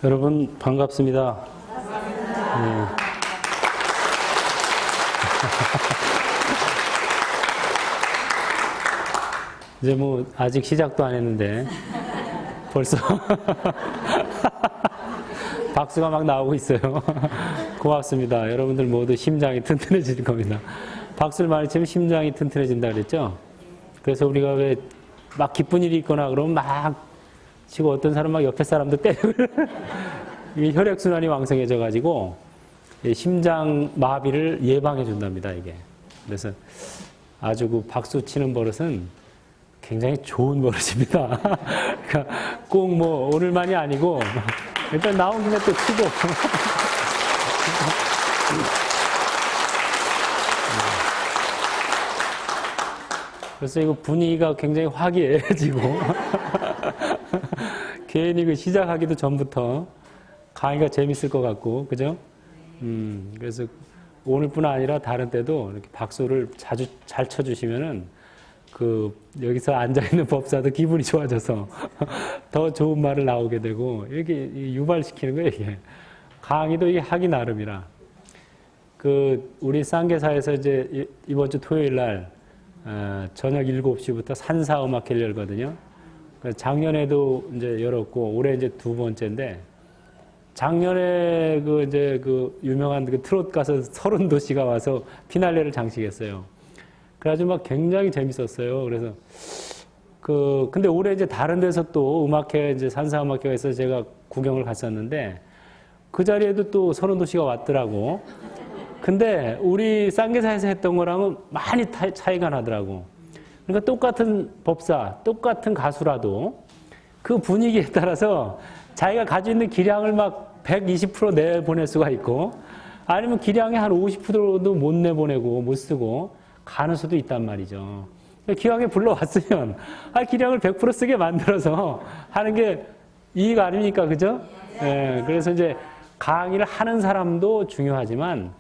여러분 반갑습니다. 네. 이제 뭐 아직 시작도 안 했는데 벌써 박수가 막 나오고 있어요. 고맙습니다. 여러분들 모두 심장이 튼튼해질 겁니다. 박수를 많이 치면 심장이 튼튼해진다 그랬죠? 그래서 우리가 왜 막 기쁜 일이 있거나 그러면 막 치고 어떤 사람 막 옆에 사람도 때리고 이게 혈액순환이 왕성해져 가지고 심장 마비를 예방해 준답니다, 이게. 그래서 아주 그 박수 치는 버릇은 굉장히 좋은 버릇입니다. 그러니까 꼭 뭐 오늘만이 아니고 일단 나온 김에 또 치고. 그래서 이거 분위기가 굉장히 화기애애해지고 괜히 그 시작하기도 전부터 강의가 재밌을 것 같고, 그죠? 그래서 오늘뿐 아니라 다른 때도 이렇게 박수를 자주 잘 쳐주시면은 그 여기서 앉아있는 법사도 기분이 좋아져서 더 좋은 말을 나오게 되고 이렇게 유발시키는 거예요, 이게. 강의도 이게 하기 나름이라. 그 우리 쌍계사에서 이제 이번 주 토요일 날 저녁 7시부터 산사음악회를 열거든요. 작년에도 이제 열었고 올해 이제 두 번째인데, 작년에 그 이제 그 유명한 그 트롯 가수 서른도 씨가 와서 피날레를 장식했어요. 그래가지고 막 굉장히 재밌었어요. 그래서 근데 올해 이제 다른 데서 또 음악회, 이제 산사음악회에서 제가 구경을 갔었는데 그 자리에도 또 서른도 씨가 왔더라고. 근데 우리 쌍계사에서 했던 거랑은 많이 차이가 나더라고. 그러니까 똑같은 법사, 똑같은 가수라도 그 분위기에 따라서 자기가 가지고 있는 기량을 막 120% 내보낼 수가 있고, 아니면 기량의 한 50%도 못 내보내고 못 쓰고 가는 수도 있단 말이죠. 기왕에 불러왔으면 기량을 100% 쓰게 만들어서 하는 게 이익 아닙니까? 그죠? 예, 그래서 이제 강의를 하는 사람도 중요하지만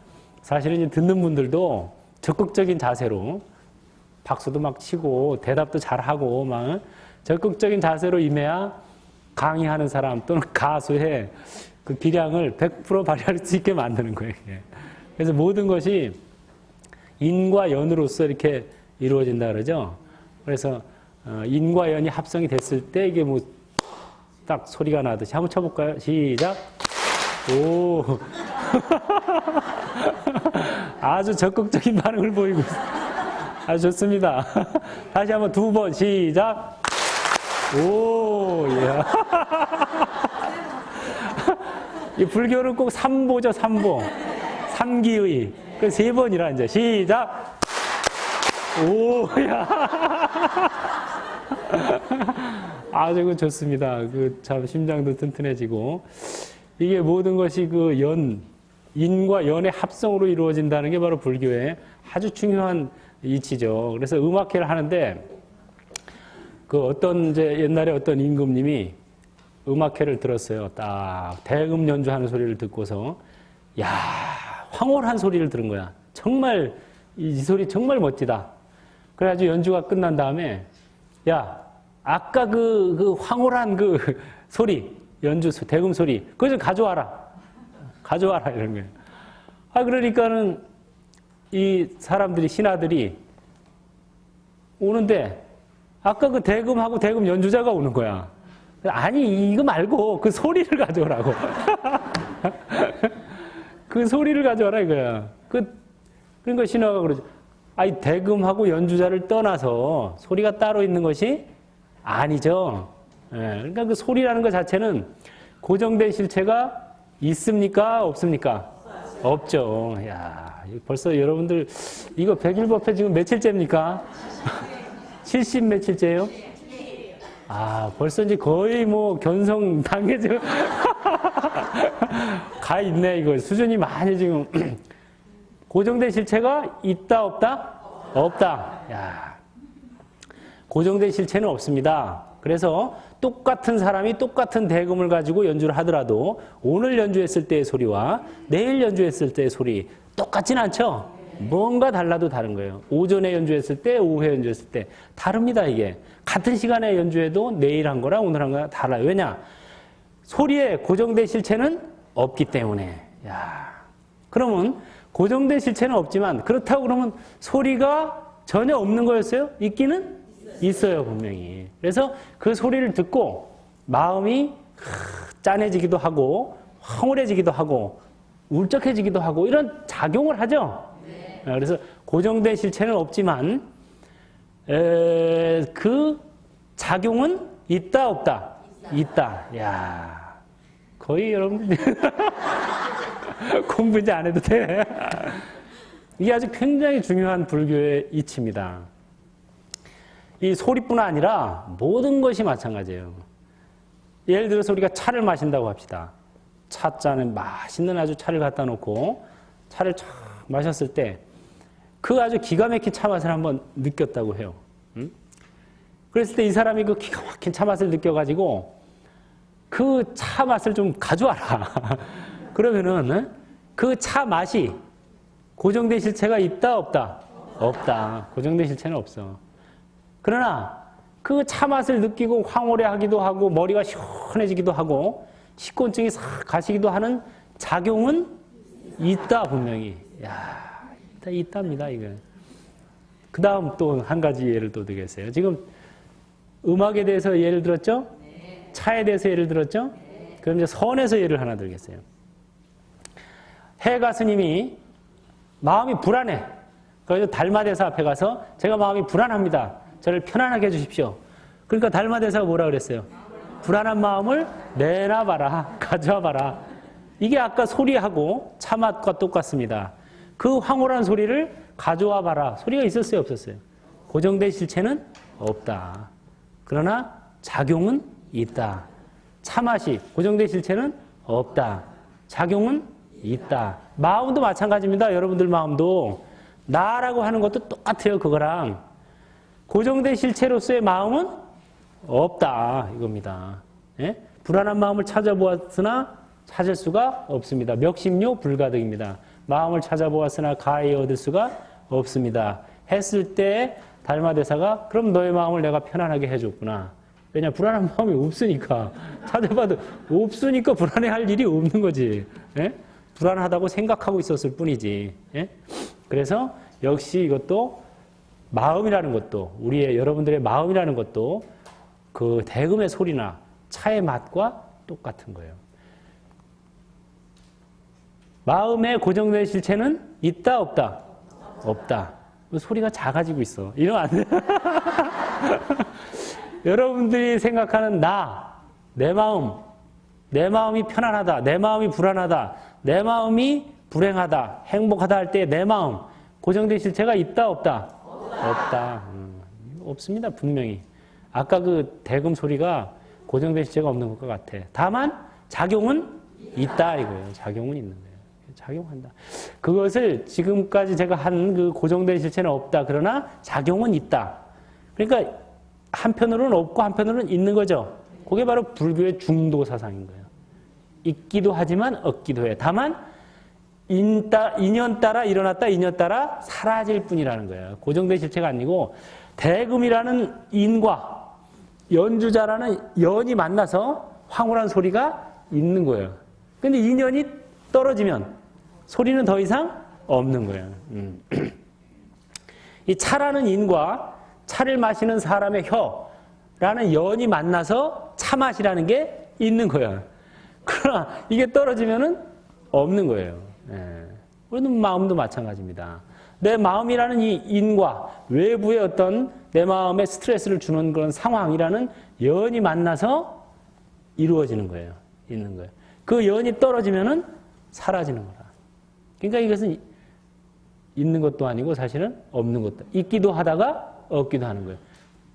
사실은 이제 듣는 분들도 적극적인 자세로 박수도 막 치고 대답도 잘하고 막 적극적인 자세로 임해야 강의하는 사람 또는 가수의 그 기량을 100% 발휘할 수 있게 만드는 거예요. 그래서 모든 것이 인과 연으로서 이렇게 이루어진다 그러죠. 그래서 인과 연이 합성이 됐을 때 이게 뭐 딱 소리가 나듯이 한번 쳐볼까요? 시작. 오. 아주 적극적인 반응을 보이고 있어요. 아주 좋습니다. 다시 한번 두 번 시작. 오, 예. 이 불교는 꼭 삼보죠, 삼보. 삼기의. 그 세 번이라 이제 시작. 오, 야. 아주 좋습니다. 그 참 심장도 튼튼해지고, 이게 모든 것이 그 인과 연의 합성으로 이루어진다는 게 바로 불교의 아주 중요한 이치죠. 그래서 음악회를 하는데 그 어떤 이제 옛날에 어떤 임금님이 음악회를 들었어요. 딱 대금 연주하는 소리를 듣고서 야, 황홀한 소리를 들은 거야. 정말 이 소리 정말 멋지다. 그래가지고 연주가 끝난 다음에 야, 아까 그 황홀한 그 소리, 연주 대금 소리 그거 좀 가져와라 이런 거예요. 그러니까는 이 사람들이, 신하들이 오는데 아까 그 대금하고 대금 연주자가 오는 거야. 아니 이거 말고 그 소리를 가져오라고. 그 소리를 가져와라 이거야. 그러니까 신하가 그러죠. 아니 대금하고 연주자를 떠나서 소리가 따로 있는 것이 아니죠. 예, 그러니까 그 소리라는 것 자체는 고정된 실체가 있습니까? 없습니까? 없죠. 야, 벌써 여러분들 이거 100일법회 지금 며칠째입니까? 70 며칠째예요? 벌써 이제 거의 뭐 견성 단계죠. 가 있네 이거. 수준이 많이 지금 고정된 실체가 있다 없다? 없다. 야, 고정된 실체는 없습니다. 그래서 똑같은 사람이 똑같은 대금을 가지고 연주를 하더라도 오늘 연주했을 때의 소리와 내일 연주했을 때의 소리 똑같진 않죠? 뭔가 달라도 다른 거예요. 오전에 연주했을 때, 오후에 연주했을 때 다릅니다, 이게. 같은 시간에 연주해도 내일 한 거랑 오늘 한 거랑 달라요. 왜냐? 소리에 고정된 실체는 없기 때문에. 야, 그러면 고정된 실체는 없지만 그렇다고 그러면 소리가 전혀 없는 거였어요? 있기는 있어요, 분명히. 그래서 그 소리를 듣고 마음이 짠해지기도 하고 황홀해지기도 하고 울적해지기도 하고 이런 작용을 하죠. 그래서 고정된 실체는 없지만 그 작용은 있다 없다? 있다. 야, 거의 여러분들 공부 이제 안 해도 돼. 이게 아주 굉장히 중요한 불교의 이치입니다. 이 소리뿐 아니라 모든 것이 마찬가지예요. 예를 들어서 우리가 차를 마신다고 합시다. 찻잔에 맛있는 아주 차를 갖다 놓고 차를 쫙 마셨을 때 그 아주 기가 막힌 차 맛을 한번 느꼈다고 해요. 그랬을 때 이 사람이 그 기가 막힌 차 맛을 느껴가지고 그 차 맛을 좀 가져와라. 그러면은 그 차 맛이 고정된 실체가 있다 없다? 없다. 고정된 실체는 없어. 그러나 그 차 맛을 느끼고 황홀해하기도 하고 머리가 시원해지기도 하고 식곤증이 싹 가시기도 하는 작용은 있다, 분명히. 야, 있답니다, 이거. 그 다음 또 한 가지 예를 또 드리겠어요. 지금 음악에 대해서 예를 들었죠? 차에 대해서 예를 들었죠? 그럼 이제 선에서 예를 하나 들겠어요. 해가 스님이 마음이 불안해. 그래서 달마대사 앞에 가서 제가 마음이 불안합니다. 저를 편안하게 해주십시오. 그러니까 달마대사가 뭐라 그랬어요? 불안한 마음을 내놔봐라. 가져와봐라. 이게 아까 소리하고 차맛과 똑같습니다. 그 황홀한 소리를 가져와봐라. 소리가 있었어요? 없었어요? 고정된 실체는 없다. 그러나 작용은 있다. 차맛이 고정된 실체는 없다. 작용은 있다. 마음도 마찬가지입니다. 여러분들 마음도 나라고 하는 것도 똑같아요. 그거랑 고정된 실체로서의 마음은 없다. 이겁니다. 예? 불안한 마음을 찾아보았으나 찾을 수가 없습니다. 멱심료 불가득입니다. 마음을 찾아보았으나 가히 얻을 수가 없습니다. 했을 때 달마대사가 그럼 너의 마음을 내가 편안하게 해줬구나. 왜냐, 불안한 마음이 없으니까. 찾아봐도 없으니까 불안해할 일이 없는 거지. 예? 불안하다고 생각하고 있었을 뿐이지. 예? 그래서 역시 이것도 마음이라는 것도 우리의 여러분들의 마음이라는 것도 그 대금의 소리나 차의 맛과 똑같은 거예요. 마음의 고정된 실체는 있다 없다? 없다. 소리가 작아지고 있어. 이러면 안 돼. 여러분들이 생각하는 내 마음이 편안하다, 내 마음이 불안하다, 내 마음이 불행하다, 행복하다 할 때 내 마음, 고정된 실체가 있다 없다? 없다. 없습니다, 분명히. 아까 그 대금 소리가 고정된 실체가 없는 것과 같아. 다만 작용은 있다 이거예요. 작용은 있는 거예요. 작용한다. 그것을 지금까지 제가 한 그 고정된 실체는 없다. 그러나 작용은 있다. 그러니까 한편으로는 없고 한편으로는 있는 거죠. 그게 바로 불교의 중도 사상인 거예요. 있기도 하지만 없기도 해요. 다만 인연 따라 일어났다 인연 따라 사라질 뿐이라는 거예요. 고정된 실체가 아니고 대금이라는 인과 연주자라는 연이 만나서 황홀한 소리가 있는 거예요. 근데 인연이 떨어지면 소리는 더 이상 없는 거예요. 이 차라는 인과 차를 마시는 사람의 혀라는 연이 만나서 차맛이라는 게 있는 거예요. 그러나 이게 떨어지면은 없는 거예요. 우리는 마음도 마찬가지입니다. 내 마음이라는 이 인과 외부의 어떤 내 마음에 스트레스를 주는 그런 상황이라는 연이 만나서 이루어지는 거예요. 있는 거예요. 그 연이 떨어지면은 사라지는 거라. 그러니까 이것은 있는 것도 아니고 사실은 없는 것도. 있기도 하다가 없기도 하는 거예요.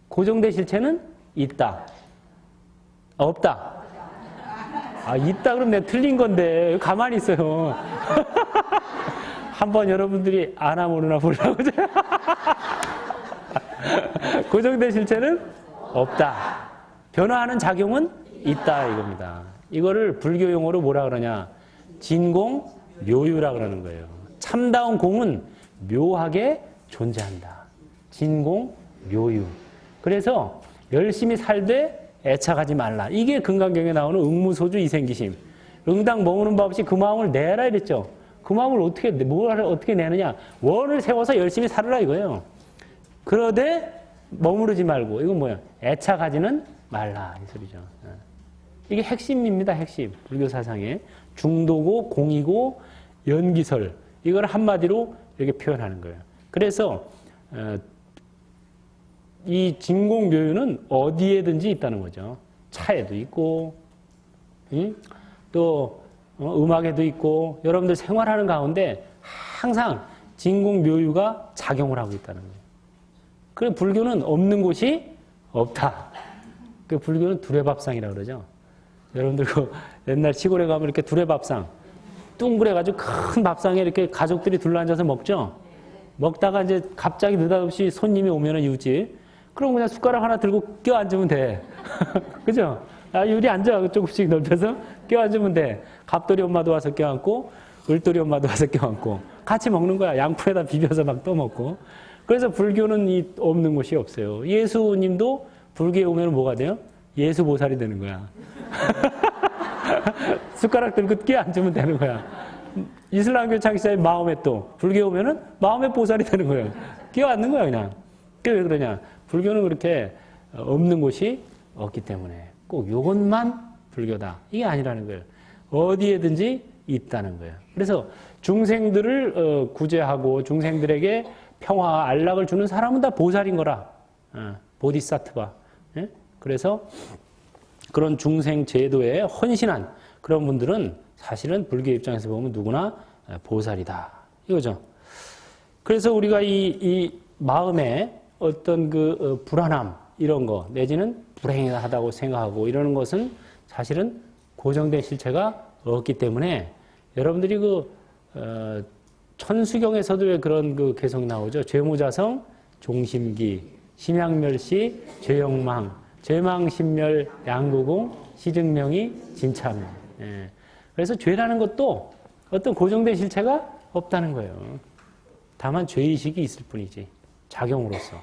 고정된 실체는 있다. 없다. 아, 있다 그럼 내가 틀린 건데 가만히 있어요. 한번 여러분들이 아나 모르나 보려고. 고정된 실체는 없다. 변화하는 작용은 있다 이겁니다. 이거를 불교 용어로 뭐라 그러냐? 진공 묘유라 그러는 거예요. 참다운 공은 묘하게 존재한다. 진공 묘유. 그래서 열심히 살되 애착하지 말라. 이게 금강경에 나오는 응무소주 이생기심. 응당 머무는 바 없이 그 마음을 내라 이랬죠. 그 마음을 어떻게 내느냐. 원을 세워서 열심히 살으라 이거예요. 그러되 머무르지 말고, 이건 뭐야? 애착하지는 말라 이 소리죠. 이게 핵심입니다. 핵심. 불교 사상의 중도고 공이고 연기설. 이걸 한마디로 이렇게 표현하는 거예요. 그래서 이 진공묘유는 어디에든지 있다는 거죠. 차에도 있고, 또 음악에도 있고, 여러분들 생활하는 가운데 항상 진공묘유가 작용을 하고 있다는 거예요. 그래서 불교는 없는 곳이 없다. 그 불교는 두레밥상이라고 그러죠. 여러분들 그 옛날 시골에 가면 이렇게 두레밥상, 둥그래가지고 큰 밥상에 이렇게 가족들이 둘러앉아서 먹죠. 먹다가 이제 갑자기 느닷없이 손님이 오면은 이웃집, 그럼 그냥 숟가락 하나 들고 껴앉으면 돼. 그죠? 아, 유리 앉아. 조금씩 넓혀서 껴앉으면 돼. 갑돌이 엄마도 와서 껴앉고, 을돌이 엄마도 와서 껴앉고, 같이 먹는 거야. 양푼에다 비벼서 막 떠먹고. 그래서 불교는 이 없는 곳이 없어요. 예수님도 불교에 오면 뭐가 돼요? 예수보살이 되는 거야. 숟가락 들고 껴앉으면 되는 거야. 이슬람교 창시자의 마호메도 불교에 오면은 마호메 보살이 되는 거예요. 껴앉는 거야 그냥. 그게 왜 그러냐? 불교는 그렇게 없는 곳이 없기 때문에 꼭 이것만 불교다. 이게 아니라는 거예요. 어디에든지 있다는 거예요. 그래서 중생들을 구제하고 중생들에게 평화, 안락을 주는 사람은 다 보살인 거라. 보디사트바. 예? 그래서 그런 중생 제도에 헌신한 그런 분들은 사실은 불교 입장에서 보면 누구나 보살이다. 이거죠. 그래서 우리가 이 마음에 어떤 그 불안함 이런 거 내지는 불행하다고 생각하고 이러는 것은 사실은 고정된 실체가 없기 때문에 여러분들이 천수경에서도 왜 그런 그 개성 나오죠. 죄무자성, 종심기, 심양멸시, 죄영망, 죄망신멸, 양구공, 시증명이, 진참명. 예. 그래서 죄라는 것도 어떤 고정된 실체가 없다는 거예요. 다만 죄의식이 있을 뿐이지. 작용으로서.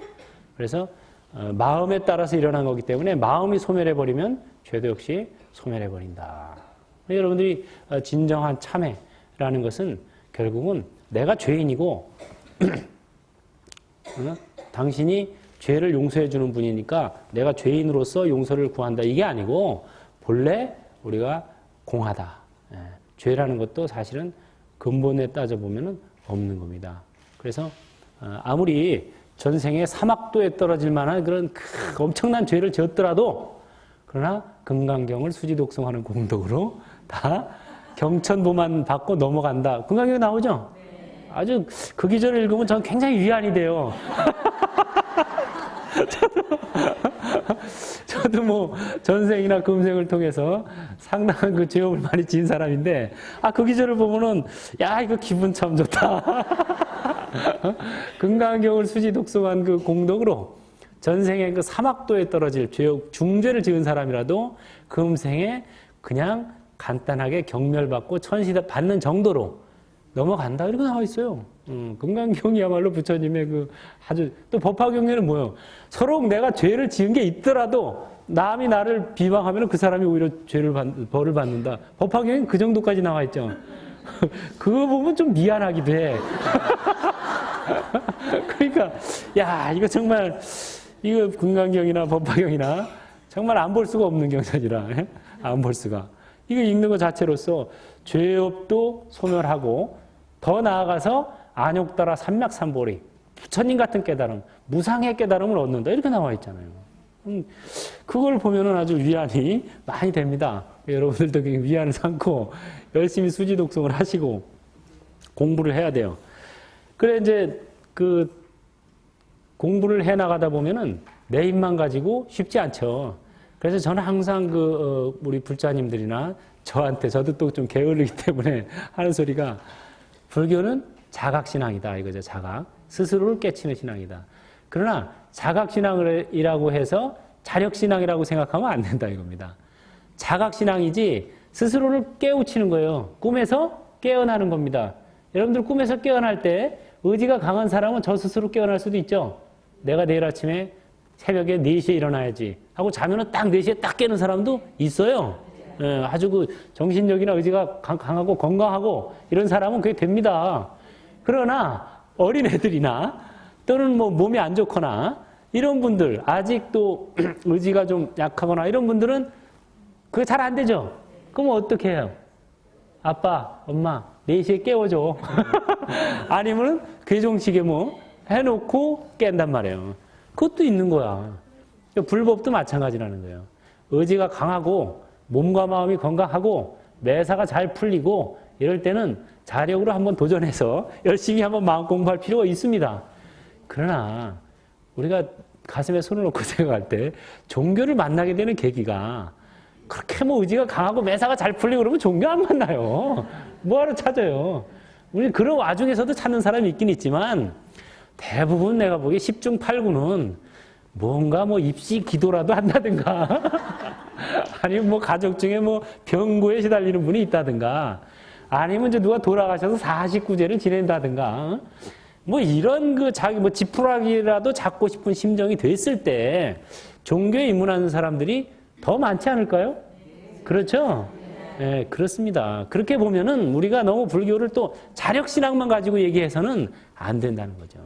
그래서 마음에 따라서 일어난 거기 때문에 마음이 소멸해버리면 죄도 역시 소멸해버린다. 여러분들이 진정한 참회라는 것은 결국은 내가 죄인이고 당신이 죄를 용서해 주는 분이니까 내가 죄인으로서 용서를 구한다. 이게 아니고 본래 우리가 공하다. 예. 죄라는 것도 사실은 근본에 따져보면 없는 겁니다. 그래서 아무리 전생에 사막도에 떨어질 만한 그런 엄청난 죄를 지었더라도 그러나 금강경을 수지독송하는 공덕으로 다 경천보만 받고 넘어간다. 금강경에 나오죠? 아주 그 기절을 읽으면 저는 굉장히 위안이 돼요. 저도 뭐 전생이나 금생을 통해서 상당한 그 죄업을 많이 지은 사람인데 그 기절을 보면은 야 이거 기분 참 좋다. 금강경을 수지독송한 그 공덕으로 전생에 그 사막도에 떨어질 죄업 중죄를 지은 사람이라도 금생에 그냥 간단하게 경멸받고 천시 받는 정도로 넘어간다 이렇게 나와 있어요. 금강경이야말로 부처님의 그 아주 또 법화경에는 뭐예요? 서로 내가 죄를 지은 게 있더라도 남이 나를 비방하면 그 사람이 오히려 벌을 받는다. 법화경엔 그 정도까지 나와 있죠. 그거 보면 좀 미안하기도 해. 그러니까 야 이거 정말 이거 금강경이나 법화경이나 정말 안 볼 수가 없는 경전이라 안 볼 수가. 이거 읽는 것 자체로서 죄업도 소멸하고 더 나아가서 안욕따라 삼맥삼보리 부처님 같은 깨달음, 무상의 깨달음을 얻는다 이렇게 나와 있잖아요. 그걸 보면은 아주 위안이 많이 됩니다. 여러분들도 위안을 삼고 열심히 수지독송을 하시고 공부를 해야 돼요. 그래 이제 그 공부를 해 나가다 보면은 내 입만 가지고 쉽지 않죠. 그래서 저는 항상 우리 불자님들이나 저도 또 좀 게으르기 때문에 하는 소리가 불교는 자각신앙이다 이거죠. 자각. 스스로를 깨치는 신앙이다. 그러나 자각신앙이라고 해서 자력신앙이라고 생각하면 안 된다 이겁니다. 자각신앙이지 스스로를 깨우치는 거예요. 꿈에서 깨어나는 겁니다. 여러분들 꿈에서 깨어날 때 의지가 강한 사람은 저 스스로 깨어날 수도 있죠. 내가 내일 아침에 새벽에 4시에 일어나야지. 하고 자면은 딱 4시에 딱 깨는 사람도 있어요. 예, 아주 그 정신력이나 의지가 강하고 건강하고 이런 사람은 그게 됩니다. 그러나 어린애들이나 또는 뭐 몸이 안 좋거나 이런 분들, 아직도 의지가 좀 약하거나 이런 분들은 그게 잘 안 되죠? 그럼 어떻게 해요? 아빠, 엄마, 4시에 깨워줘. 아니면 괴종시계 뭐 해놓고 깬단 말이에요. 그것도 있는 거야. 불법도 마찬가지라는 거예요. 의지가 강하고 몸과 마음이 건강하고 매사가 잘 풀리고 이럴 때는 자력으로 한번 도전해서 열심히 한번 마음 공부할 필요가 있습니다. 그러나 우리가 가슴에 손을 놓고 생각할 때 종교를 만나게 되는 계기가 그렇게 뭐 의지가 강하고 매사가 잘 풀리고 그러면 종교 안 만나요. 뭐하러 찾아요. 우리 그런 와중에서도 찾는 사람이 있긴 있지만 대부분 내가 보기에 10중 8구는 뭔가 뭐 입시 기도라도 한다든가 아니면 뭐 가족 중에 뭐 병고에 시달리는 분이 있다든가 아니면 이제 누가 돌아가셔서 49제를 지낸다든가 뭐 이런 그 자기 뭐 지푸라기라도 잡고 싶은 심정이 됐을 때 종교에 입문하는 사람들이 더 많지 않을까요? 그렇죠? 네, 그렇습니다. 그렇게 보면은 우리가 너무 불교를 또 자력신앙만 가지고 얘기해서는 안 된다는 거죠.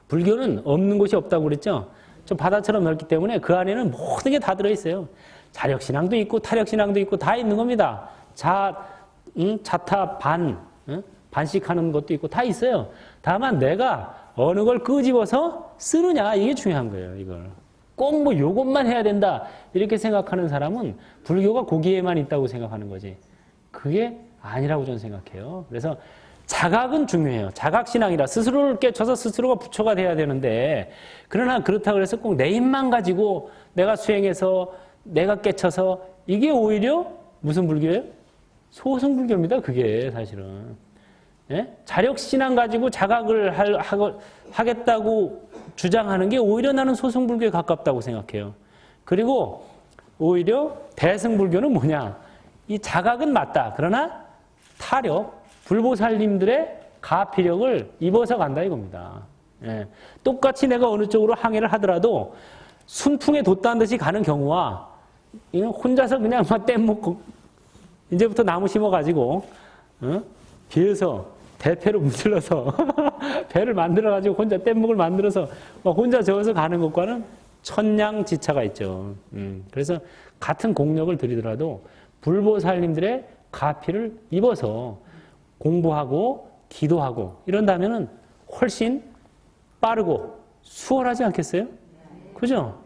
불교는 없는 곳이 없다고 그랬죠? 좀 바다처럼 넓기 때문에 그 안에는 모든 게 다 들어있어요. 자력신앙도 있고 타력신앙도 있고 다 있는 겁니다. 자타, 반식하는 것도 있고 다 있어요. 다만 내가 어느 걸 끄집어서 쓰느냐 이게 중요한 거예요. 이걸 꼭 뭐 요것만 해야 된다 이렇게 생각하는 사람은 불교가 거기에만 있다고 생각하는 거지 그게 아니라고 저는 생각해요. 그래서 자각은 중요해요. 자각신앙이라 스스로를 깨쳐서 스스로가 부처가 돼야 되는데 그러나 그렇다고 해서 꼭 내 힘만 가지고 내가 수행해서 내가 깨쳐서 이게 오히려 무슨 불교예요? 소승불교입니다. 그게 사실은. 예? 자력신앙 가지고 자각을 하겠다고 주장하는 게 오히려 나는 소승불교에 가깝다고 생각해요. 그리고 오히려 대승불교는 뭐냐? 이 자각은 맞다. 그러나 타력, 불보살님들의 가피력을 입어서 간다 이겁니다. 예. 똑같이 내가 어느 쪽으로 항해를 하더라도 순풍에 돛다는 듯이 가는 경우와 혼자서 그냥 막 뗏목 이제부터 나무 심어가지고 비에서 대패로 문질러서 배를 만들어가지고 혼자 뗏목을 만들어서 혼자 저어서 가는 것과는 천냥지차가 있죠. 그래서 같은 공력을 들이더라도 불보살님들의 가피를 입어서 공부하고 기도하고 이런다면은 훨씬 빠르고 수월하지 않겠어요? 그죠?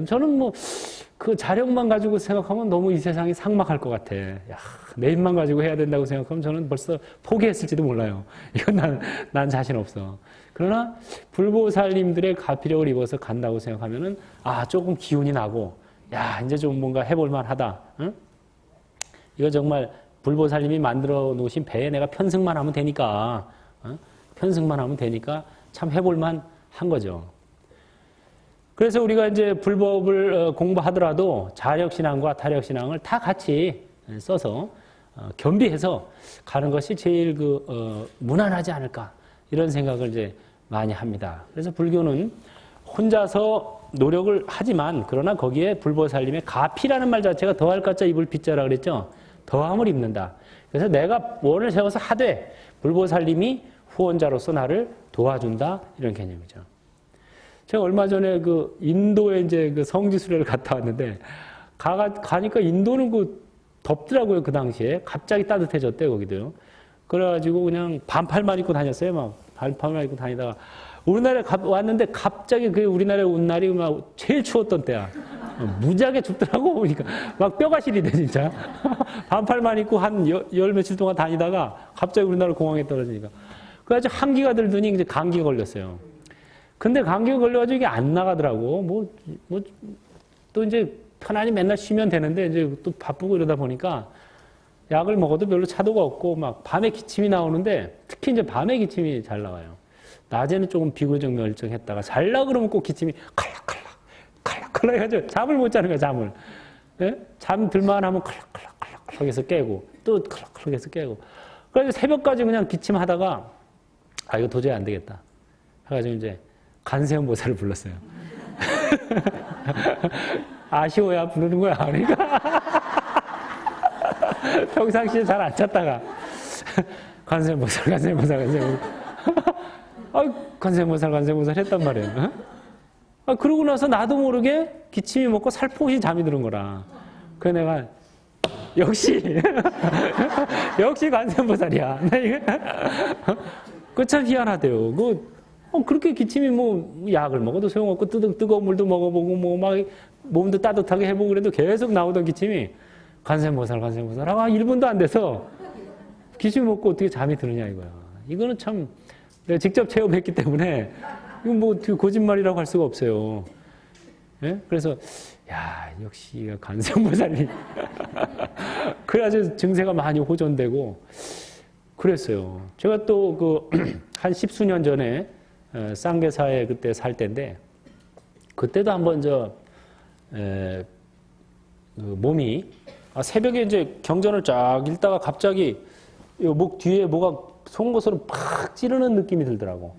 저는 뭐 그 자력만 가지고 생각하면 너무 이 세상이 삭막할 것 같아. 야, 내 힘만 가지고 해야 된다고 생각하면 저는 벌써 포기했을지도 몰라요. 이건 난 자신 없어. 그러나 불보살님들의 가피력을 입어서 간다고 생각하면은 조금 기운이 나고 야 이제 좀 뭔가 해볼만 하다. 응? 이거 정말 불보살님이 만들어 놓으신 배에 내가 편승만 하면 되니까 편승만 하면 되니까 참 해볼만 한 거죠. 그래서 우리가 이제 불법을 공부하더라도 자력신앙과 타력신앙을 다 같이 써서 겸비해서 가는 것이 제일 무난하지 않을까 이런 생각을 이제 많이 합니다. 그래서 불교는 혼자서 노력을 하지만 그러나 거기에 불보살님의 가피라는 말 자체가 더할 가짜 입을 빗자라 그랬죠. 더함을 입는다. 그래서 내가 원을 세워서 하되 불보살님이 후원자로서 나를 도와준다 이런 개념이죠. 제가 얼마 전에 인도에 이제 성지순례를 갔다 왔는데 가니까 인도는 덥더라고요. 그 당시에 갑자기 따뜻해졌대 거기도요. 그래가지고 그냥 반팔만 입고 다녔어요. 막 반팔만 입고 다니다가 우리나라에 왔는데 갑자기 우리나라에 온 날이 막 제일 추웠던 때야. 무지하게 춥더라고 보니까 막 뼈가 시리대 진짜. 반팔만 입고 한 열 며칠 동안 다니다가 갑자기 우리나라 공항에 떨어지니까 그래가지고 한기가 들더니 이제 감기가 걸렸어요. 근데 감기가 걸려가지고 이게 안 나가더라고. 또 이제 편안히 맨날 쉬면 되는데 이제 또 바쁘고 이러다 보니까 약을 먹어도 별로 차도가 없고 막 밤에 기침이 나오는데 특히 이제 밤에 기침이 잘 나와요. 낮에는 조금 비교적 멀쩡했다가 잘라 그러면 꼭 기침이 칼락칼락 해가지고 잠을 못 자는 거야, 잠을. 예? 잠 들만 하면 칼락칼락 해서 깨고 또 칼락칼락 해서 깨고. 그래서 새벽까지 그냥 기침하다가 이거 도저히 안 되겠다. 해가지고 이제 간세음보살을 불렀어요. 아쉬워야 부르는 거야. 그러니까 평상시에 잘 안 찾다가 관세음보살, 관세음보살, 관세음보살. 관세음보살 했단 말이에요. 그러고 나서 나도 모르게 기침이 먹고 살포시 잠이 드는 거라. 그래 내가 역시 역시 관세음보살이야. 그 참 희한하대요. 그렇게 기침이 뭐 약을 먹어도 소용없고 뜨거운 물도 먹어보고 뭐 막 몸도 따뜻하게 해보고 그래도 계속 나오던 기침이 관세음보살 하고 1분도 안 돼서 기침 먹고 어떻게 잠이 드느냐 이거야. 이거는 참 내가 직접 체험했기 때문에 이건 뭐 거짓말이라고 할 수가 없어요. 예? 그래서 야 역시 관세음보살이 그래가지고 증세가 많이 호전되고 그랬어요. 제가 또 한 10수년 전에 쌍계사에 그때 살 때인데 그때도 한번 몸이 새벽에 이제 경전을 쫙 읽다가 갑자기 목 뒤에 뭐가 송곳으로 팍 찌르는 느낌이 들더라고.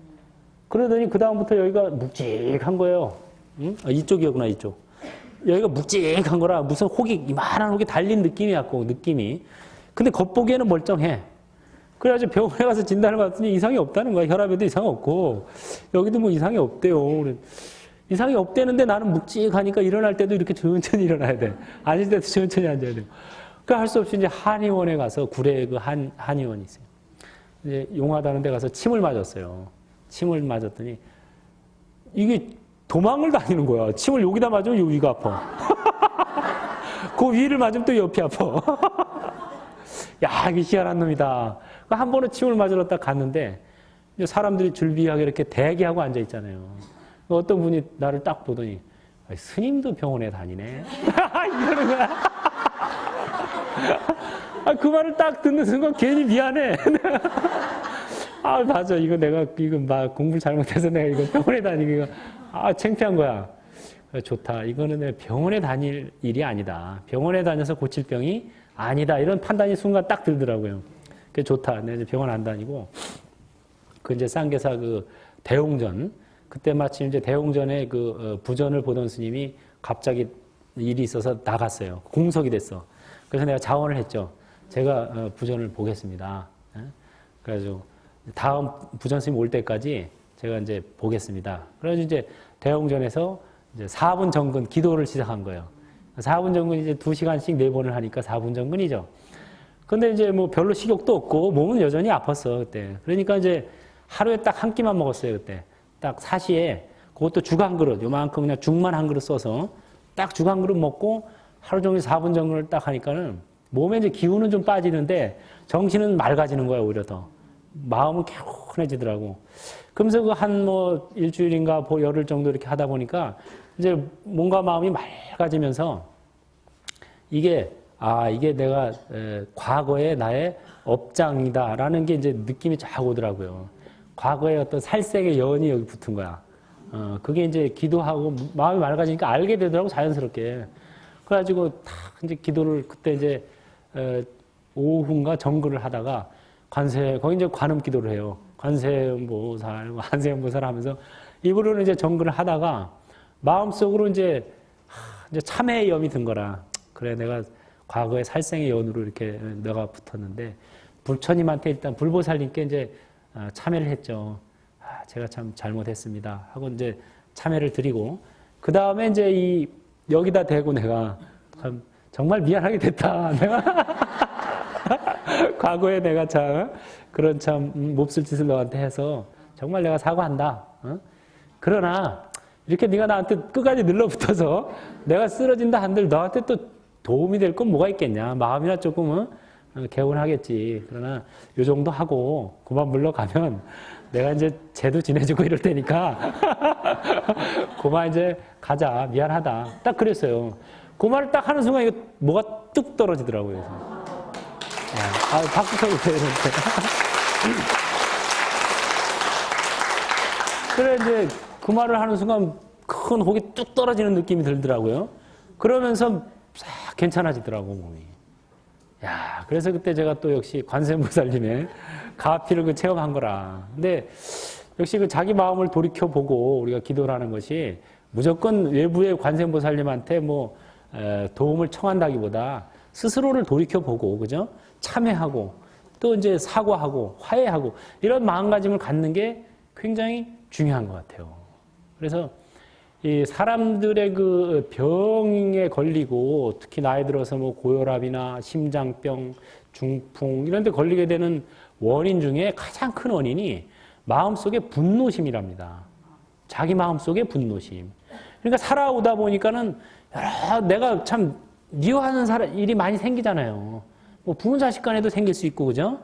그러더니 그 다음부터 여기가 묵직한 거예요. 응? 이쪽이었구나 이쪽. 여기가 묵직한 거라 무슨 이만한 혹이 달린 느낌이었고 느낌이. 근데 겉보기에는 멀쩡해. 그래가지고 병원에 가서 진단을 받았더니 이상이 없다는 거야. 혈압에도 이상 없고 여기도 뭐 이상이 없대요. 이상이 없대는데 나는 묵직하니까 일어날 때도 이렇게 천천히 일어나야 돼. 앉을 때도 천천히 앉아야 돼요. 그러니까 할 수 없이 이제 한의원에 가서 구례에 한의원이 있어요. 이제 용하다는 데 가서 침을 맞았어요. 침을 맞았더니 이게 도망을 다니는 거야. 침을 여기다 맞으면 여기가 아파. 그 위를 맞으면 또 옆이 아파. 야, 이게 희한한 놈이다. 한 번은 침을 맞으러 딱 갔는데 사람들이 줄비하게 이렇게 대기하고 앉아 있잖아요. 어떤 분이 나를 딱 보더니 스님도 병원에 다니네. 이러는 거야. 그 말을 딱 듣는 순간 괜히 미안해. 맞아. 내가 막 공부를 잘못해서 내가 이거 병원에 다니고 창피한 거야. 좋다. 이거는 내가 병원에 다닐 일이 아니다. 병원에 다녀서 고칠 병이 아니다. 이런 판단이 순간 딱 들더라고요. 그게 좋다. 내가 이제 병원 안 다니고 이제 쌍계사 대홍전 그때 마침 이제 대홍전에 부전을 보던 스님이 갑자기 일이 있어서 나갔어요. 공석이 됐어. 그래서 내가 자원을 했죠. 제가 부전을 보겠습니다. 그래가지고 다음 부전 스님 올 때까지 제가 이제 보겠습니다. 그래서 이제 대홍전에서 이제 4분 정근 기도를 시작한 거예요. 4분 정근 이제 2시간씩 4번을 하니까 4분 정근이죠. 근데 이제 뭐 별로 식욕도 없고 몸은 여전히 아팠어 그때. 그러니까 이제 하루에 딱 한 끼만 먹었어요 그때. 딱 사시에 그것도 죽 한 그릇 요만큼 그냥 죽만 한 그릇 써서 딱 죽 한 그릇 먹고 하루 종일 4분 정근을 딱 하니까는 몸에 이제 기운은 좀 빠지는데 정신은 맑아지는 거야 오히려 더. 마음은 개운해지더라고. 그러면서 한 뭐 일주일인가 열흘 정도 이렇게 하다 보니까 이제 몸과 마음이 맑아지면서 이게 내가 과거의 나의 업장이다라는 게 이제 느낌이 쫙 오더라고요. 과거의 어떤 살색의 연이 여기 붙은 거야. 그게 이제 기도하고 마음이 맑아지니까 알게 되더라고 자연스럽게. 그래가지고 탁 이제 기도를 그때 이제 오후인가 정글을 하다가 거기 이제 관음 기도를 해요. 관세음보살, 관세음보살 하면서 입으로는 이제 정글을 하다가 마음속으로 이제 참회의 염이 든 거라. 그래, 내가 과거의 살생의 연으로 이렇게 내가 붙었는데, 불처님한테 일단 불보살님께 이제 참회를 했죠. 제가 참 잘못했습니다. 하고 이제 참회를 드리고, 그 다음에 이제 여기다 대고 내가 참 정말 미안하게 됐다. 내가 과거에 내가 참 그런 참 몹쓸 짓을 너한테 해서 정말 내가 사과한다. 그러나 이렇게 네가 나한테 끝까지 늘러붙어서 내가 쓰러진다 한들 너한테 또 도움이 될 건 뭐가 있겠냐. 마음이나 조금은 개운하겠지. 그러나 요 정도 하고 그만 물러가면 내가 이제 제도 지내주고 이럴 테니까 그만 이제 가자. 미안하다. 딱 그랬어요. 그 말을 딱 하는 순간 이거 뭐가 뚝 떨어지더라고요. 그래서. 박수 쳐주세요. 그래 이제 그 말을 하는 순간 큰 혹이 뚝 떨어지는 느낌이 들더라고요. 그러면서 싹 괜찮아지더라고 몸이. 야, 그래서 그때 제가 또 역시 관세음보살님의 가피를 체험한 거라. 근데 역시 자기 마음을 돌이켜 보고 우리가 기도를 하는 것이 무조건 외부의 관세음보살님한테 뭐 도움을 청한다기보다 스스로를 돌이켜보고, 그죠? 참회하고, 또 이제 사과하고, 화해하고, 이런 마음가짐을 갖는 게 굉장히 중요한 것 같아요. 그래서 이 사람들의 그 병에 걸리고, 특히 나이 들어서 뭐 고혈압이나 심장병, 중풍, 이런 데 걸리게 되는 원인 중에 가장 큰 원인이 마음속의 분노심이랍니다. 자기 마음속의 분노심. 그러니까 살아오다 보니까는 내가 참 미워하는 일이 많이 생기잖아요. 뭐 부모 자식 간에도 생길 수 있고, 그죠?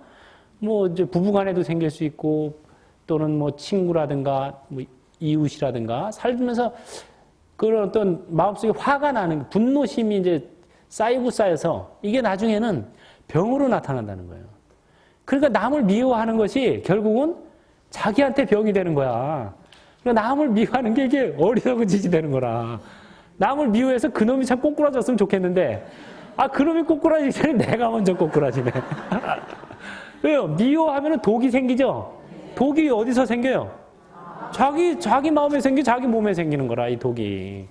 뭐 이제 부부 간에도 생길 수 있고, 또는 뭐 친구라든가, 뭐 이웃이라든가, 살면서 그런 어떤 마음속에 화가 나는 분노심이 이제 쌓여서 이게 나중에는 병으로 나타난다는 거예요. 그러니까 남을 미워하는 것이 결국은 자기한테 병이 되는 거야. 그러니까 남을 미워하는 게 이게 어리석은 짓이 되는 거라. 남을 미워해서 그놈이 참 꼬꾸라졌으면 좋겠는데, 그놈이 꼬꾸라지기 전에 내가 먼저 꼬꾸라지네. 왜요? 미워하면 독이 생기죠? 독이 어디서 생겨요? 자기 마음에 자기 몸에 생기는 거라, 이 독이.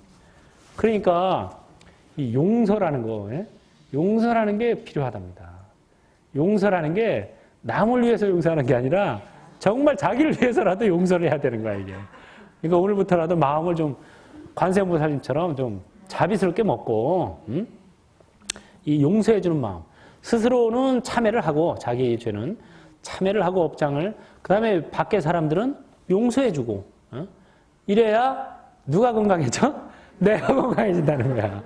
그러니까, 이 용서라는 거, 용서라는 게 필요하답니다. 용서라는 게 남을 위해서 용서하는 게 아니라 정말 자기를 위해서라도 용서를 해야 되는 거야, 이게. 그러니까 오늘부터라도 마음을 좀 관세음보살님처럼 좀 자비스럽게 먹고, 이 용서해주는 마음. 스스로는 참회를 하고, 자기 죄는 참회를 하고 업장을, 그 다음에 밖에 사람들은 용서해주고, 이래야 누가 건강해져? 내가 건강해진다는 거야.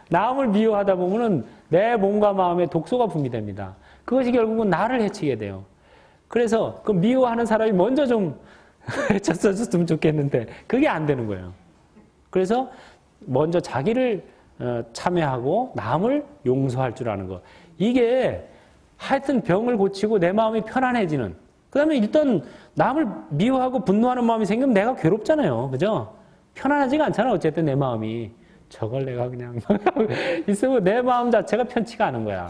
남을 미워하다 보면은 내 몸과 마음에 독소가 분비됩니다. 그것이 결국은 나를 해치게 돼요. 그래서 그 미워하는 사람이 먼저 좀 해쳤었으면 좋겠는데 그게 안 되는 거예요. 그래서 먼저 자기를 참회하고 남을 용서할 줄 아는 거. 이게 하여튼 병을 고치고 내 마음이 편안해지는. 그 다음에 일단 남을 미워하고 분노하는 마음이 생기면 내가 괴롭잖아요. 그죠? 편안하지가 않잖아. 어쨌든 내 마음이. 저걸 내가 그냥 있으면 내 마음 자체가 편치가 않은 거야.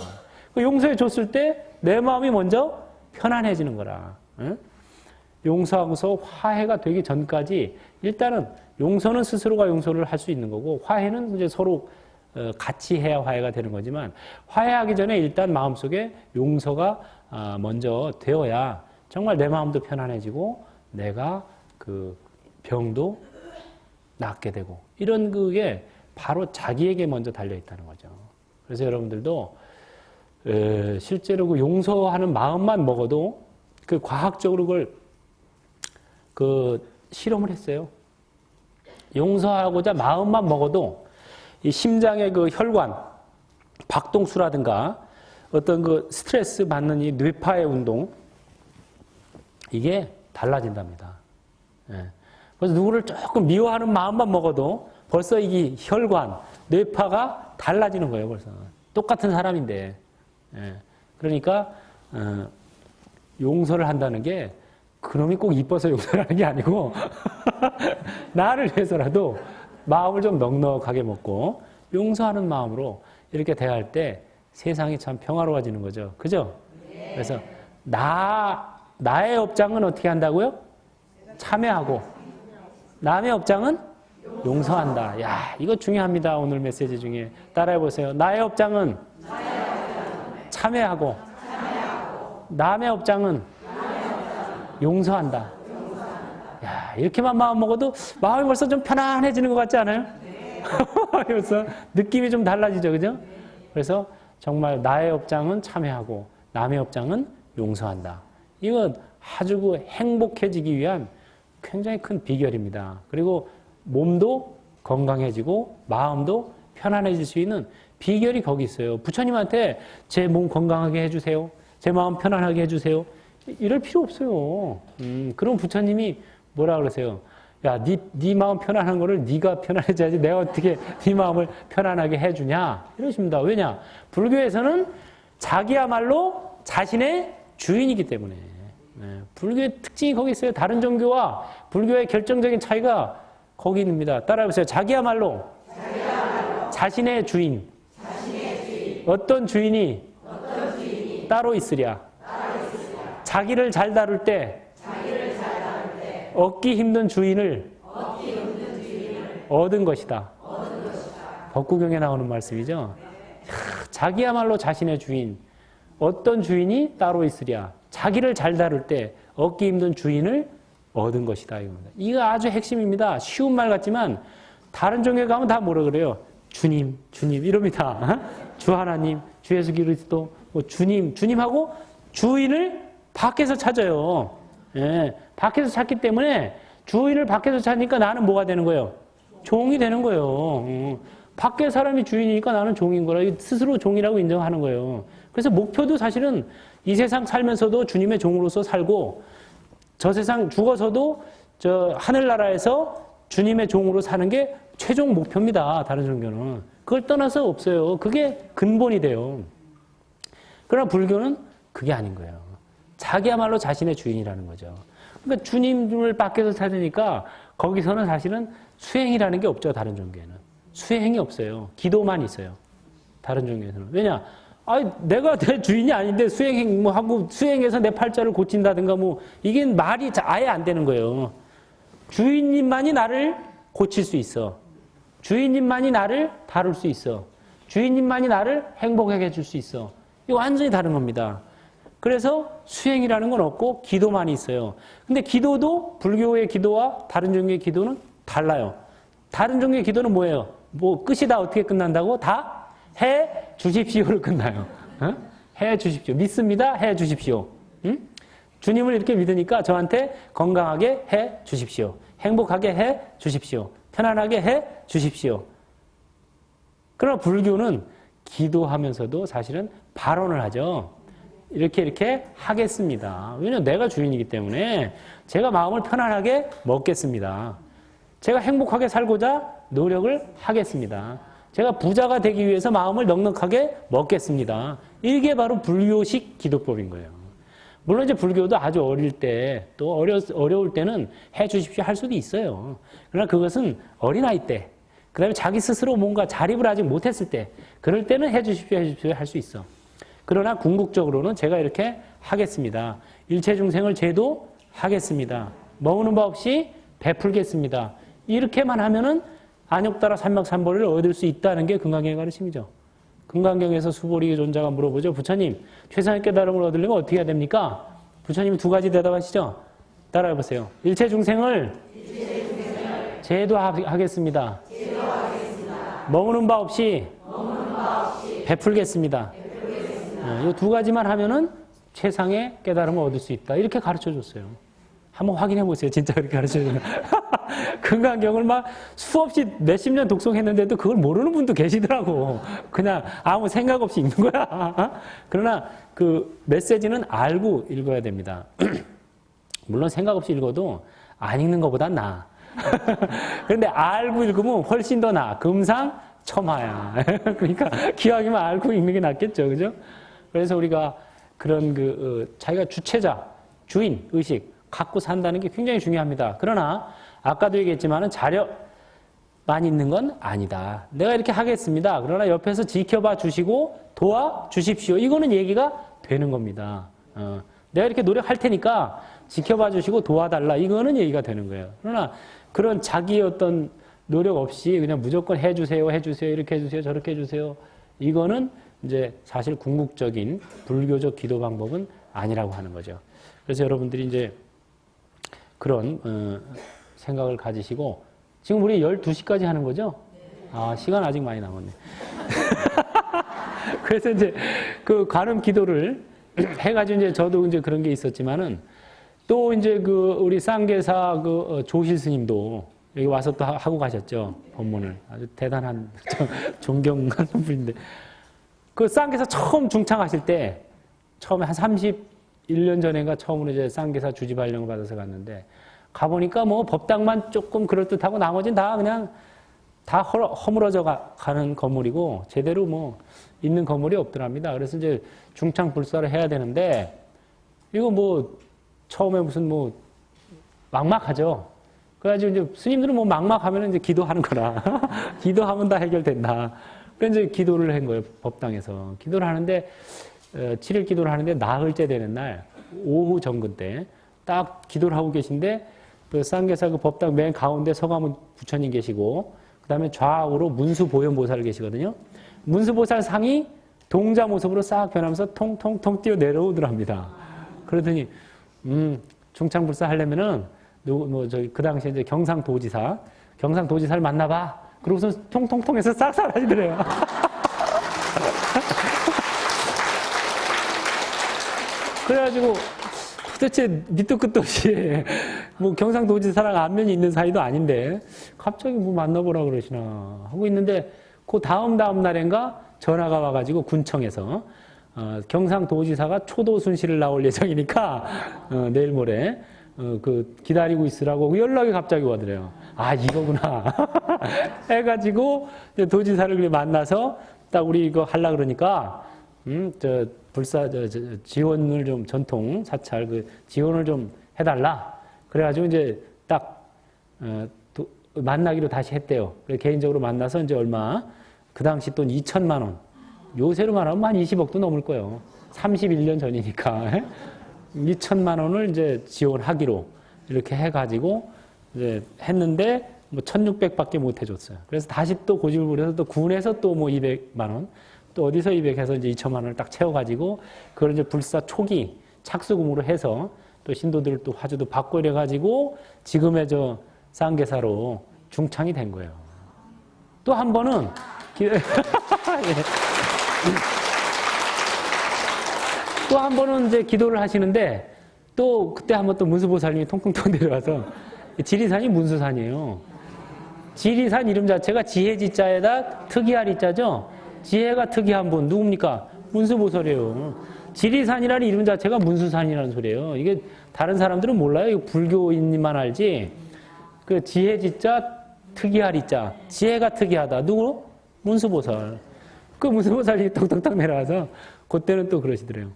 용서해 줬을 때 내 마음이 먼저 편안해지는 거라. 응? 용서하고서 화해가 되기 전까지 일단은 용서는 스스로가 용서를 할 수 있는 거고 화해는 이제 서로 같이 해야 화해가 되는 거지만 화해하기 전에 일단 마음속에 용서가 먼저 되어야 정말 내 마음도 편안해지고 내가 그 병도 낫게 되고 이런 그게 바로 자기에게 먼저 달려 있다는 거죠. 그래서 여러분들도 실제로 그 용서하는 마음만 먹어도 그 과학적으로 그걸 실험을 했어요. 용서하고자 마음만 먹어도 이 심장의 그 혈관, 박동수라든가 어떤 그 스트레스 받는 이 뇌파의 운동, 이게 달라진답니다. 그래서 누구를 조금 미워하는 마음만 먹어도 벌써 이 혈관, 뇌파가 달라지는 거예요, 벌써. 똑같은 사람인데. 그러니까, 용서를 한다는 게 그놈이 꼭 이뻐서 용서를 하는 게 아니고, 나를 위해서라도 마음을 좀 넉넉하게 먹고, 용서하는 마음으로 이렇게 대할 때 세상이 참 평화로워지는 거죠. 그죠? 네. 그래서, 나의 업장은 어떻게 한다고요? 참회하고, 남의 업장은 용서한다. 야, 이거 중요합니다. 오늘 메시지 중에. 따라해보세요. 나의 업장은 참회하고, 남의 업장은 용서한다. 야, 이렇게만 마음 먹어도 마음이 벌써 좀 편안해지는 것 같지 않아요? 벌써 느낌이 좀 달라지죠. 그죠? 그래서 정말 나의 업장은 참회하고, 남의 업장은 용서한다. 이건 아주 행복해지기 위한 굉장히 큰 비결입니다. 그리고 몸도 건강해지고 마음도 편안해질 수 있는 비결이 거기 있어요. 부처님한테 제 몸 건강하게 해주세요. 제 마음 편안하게 해주세요. 이럴 필요 없어요. 그럼 부처님이 뭐라 그러세요? 야, 네 마음 편안한 거를 네가 편안해져야지 내가 어떻게 네 마음을 편안하게 해주냐? 이러십니다. 왜냐? 불교에서는 자기야말로 자신의 주인이기 때문에. 불교의 특징이 거기 있어요. 다른 종교와 불교의 결정적인 차이가 거기 있습니다. 따라해보세요. 자기야말로 자신의 주인. 어떤 주인이 따로 있으랴. 자기를 잘 다룰 때 얻기 힘든 주인을 얻은 것이다. 법구경에 나오는 말씀이죠. 자기야말로 자신의 주인. 어떤 주인이 따로 있으랴. 자기를 잘 다룰 때 얻기 힘든 주인을 얻은 것이다. 이겁니다. 이거 아주 핵심입니다. 쉬운 말 같지만 다른 종교에 가면 다 뭐라 그래요? 주님, 주님 이럽니다. 주 하나님, 주 예수 그리스도, 뭐 주님, 주님하고 주인을 밖에서 찾아요. 예, 밖에서 찾기 때문에 주인을 밖에서 찾으니까 나는 뭐가 되는 거예요? 종이 되는 거예요. 밖에 사람이 주인이니까 나는 종인 거라 스스로 종이라고 인정하는 거예요. 그래서 목표도 사실은 이 세상 살면서도 주님의 종으로서 살고 저 세상 죽어서도 저 하늘나라에서 주님의 종으로 사는 게 최종 목표입니다. 다른 종교는. 그걸 떠나서 없어요. 그게 근본이 돼요. 그러나 불교는 그게 아닌 거예요. 자기야말로 자신의 주인이라는 거죠. 그러니까 주님을 밖에서 찾으니까 거기서는 사실은 수행이라는 게 없죠. 다른 종교에는. 수행이 없어요. 기도만 있어요. 다른 종교에서는. 왜냐? 내가 내 주인이 아닌데 수행하고 수행해서 내 팔자를 고친다든가 뭐 이게 말이 아예 안 되는 거예요. 주인님만이 나를 고칠 수 있어. 주인님만이 나를 다룰 수 있어. 주인님만이 나를 행복하게 해줄 수 있어. 이거 완전히 다른 겁니다. 그래서 수행이라는 건 없고 기도만 있어요. 근데 기도도 불교의 기도와 다른 종교의 기도는 달라요. 다른 종교의 기도는 뭐예요? 뭐 끝이 다 어떻게 끝난다고? 다 해 주십시오로 끝나요. 해 주십시오. 믿습니다. 해 주십시오. 주님을 이렇게 믿으니까 저한테 건강하게 해 주십시오. 행복하게 해 주십시오. 편안하게 해 주십시오. 그러나 불교는 기도하면서도 사실은 발언을 하죠. 이렇게 하겠습니다. 왜냐하면 내가 주인이기 때문에 제가 마음을 편안하게 먹겠습니다. 제가 행복하게 살고자 노력을 하겠습니다. 제가 부자가 되기 위해서 마음을 넉넉하게 먹겠습니다. 이게 바로 불교식 기도법인 거예요. 물론 이제 불교도 아주 어릴 때 또 어려울 때는 해 주십시오 할 수도 있어요. 그러나 그것은 어린아이 때, 그 다음에 자기 스스로 뭔가 자립을 아직 못했을 때, 그럴 때는 해 주십시오 할 수 있어. 그러나 궁극적으로는 제가 이렇게 하겠습니다. 일체중생을 제도하겠습니다. 머무는 바 없이 베풀겠습니다. 이렇게만 하면은 안욕따라 삼막삼보리를 얻을 수 있다는 게 금강경의 가르침이죠. 금강경에서 수보리 존자가 물어보죠. 부처님, 최상의 깨달음을 얻으려면 어떻게 해야 됩니까? 부처님이 두 가지 대답하시죠. 따라해보세요. 일체중생을 제도하겠습니다. 머무는 바 없이 베풀겠습니다. 이 두 가지만 하면은 최상의 깨달음을 얻을 수 있다. 이렇게 가르쳐 줬어요. 한번 확인해 보세요. 진짜 그렇게 가르쳐 줬어요. 금강경을 막 수없이 몇십 년 독송했는데도 그걸 모르는 분도 계시더라고. 그냥 아무 생각 없이 읽는 거야. 그러나 그 메시지는 알고 읽어야 됩니다. 물론 생각 없이 읽어도 안 읽는 것보단 나아. 그런데 알고 읽으면 훨씬 더 나아. 금상첨화야. 그러니까 기왕이면 알고 읽는 게 낫겠죠. 그죠? 그래서 우리가 그런 자기가 주체자, 주인 의식 갖고 산다는 게 굉장히 중요합니다. 그러나 아까도 얘기했지만은 자료만 있는 건 아니다. 내가 이렇게 하겠습니다. 그러나 옆에서 지켜봐 주시고 도와주십시오. 이거는 얘기가 되는 겁니다. 내가 이렇게 노력할 테니까 지켜봐 주시고 도와달라. 이거는 얘기가 되는 거예요. 그러나 그런 자기의 어떤 노력 없이 그냥 무조건 해주세요, 이렇게 해주세요, 저렇게 해주세요. 이거는 이제 사실 궁극적인 불교적 기도 방법은 아니라고 하는 거죠. 그래서 여러분들이 이제 그런 생각을 가지시고 지금 우리 12시까지 하는 거죠? 아, 시간 아직 많이 남았네. 그래서 이제 그 관음 기도를 해가지고 이제 저도 이제 그런 게 있었지만은 또 이제 우리 쌍계사 조실 스님도 여기 와서 또 하고 가셨죠. 법문을. 아주 대단한 존경하는 분인데. 그 쌍계사 처음 중창하실 때 처음에 한 31년 전인가 처음으로 이제 쌍계사 주지 발령을 받아서 갔는데 가보니까 뭐 법당만 조금 그럴듯하고 나머지는 다 그냥 다 허물어져 가는 건물이고 제대로 뭐 있는 건물이 없더랍니다. 그래서 이제 중창 불사를 해야 되는데 이거 뭐 처음에 무슨 뭐 막막하죠. 그래가지고 이제 스님들은 뭐 막막하면 이제 기도하는 거라. 기도하면 다 해결된다. 그래서 이제 기도를 한 거예요. 법당에서. 기도를 하는데 7일 기도를 하는데 나흘째 되는 날 오후 정근 때 딱 기도를 하고 계신데 그 쌍계사 그 법당 맨 가운데 서가문 부처님 계시고, 그 다음에 좌우로 문수보현보살 계시거든요. 문수보살 상이 동자 모습으로 싹 변하면서 통통통 뛰어 내려오더랍니다. 그러더니, 중창불사 하려면은, 그 당시에 이제 경상도지사를 만나봐. 그러고서 통통통해서 싹 사라지더래요. 그래가지고 도대체 밑도 끝도 없이 뭐 경상도지사랑 안면이 있는 사이도 아닌데 갑자기 뭐 만나보라 그러시나 하고 있는데 그 다음 날인가 전화가 와가지고 군청에서 경상도지사가 초도순실을 나올 예정이니까 내일 모레 그 기다리고 있으라고 연락이 갑자기 와더래요. 아 이거구나 해가지고 도지사를 만나서 딱 우리 이거 하려 그러니까 지원을 좀 전통 사찰 그 지원을 좀 해달라. 그래가지고 이제 딱 만나기로 다시 했대요. 그래 개인적으로 만나서 이제 얼마 그 당시 돈 2천만 원. 요새로 말하면 한 20억도 넘을 거예요. 31년 전이니까 2천만 원을 이제 지원하기로 이렇게 해가지고 이제 했는데 뭐 1,600밖에 못 해줬어요. 그래서 다시 또 고집을 부려서 또 군에서 또 뭐 200만 원. 또 어디서 200해서 이제 2천만 원을 딱 채워가지고 그걸 이제 불사 초기 착수금으로 해서 또 신도들 또 화주도 받고 이래가지고 지금의 저 쌍계사로 중창이 된 거예요. 또 한 번은 또 한 번은 이제 기도를 하시는데 또 그때 한번 또 문수보살님이 통통통 내려와서 지리산이 문수산이에요. 지리산 이름 자체가 지혜지자에다 특이할 이자죠. 지혜가 특이한 분 누굽니까? 문수보살이에요. 지리산이라는 이름 자체가 문수산이라는 소리예요. 이게 다른 사람들은 몰라요. 이거 불교인만 알지. 그 지혜지자 특이할 이자 지혜가 특이하다. 누구? 문수보살. 그 문수보살이 톡톡톡 내려와서 그때는 또 그러시더래요.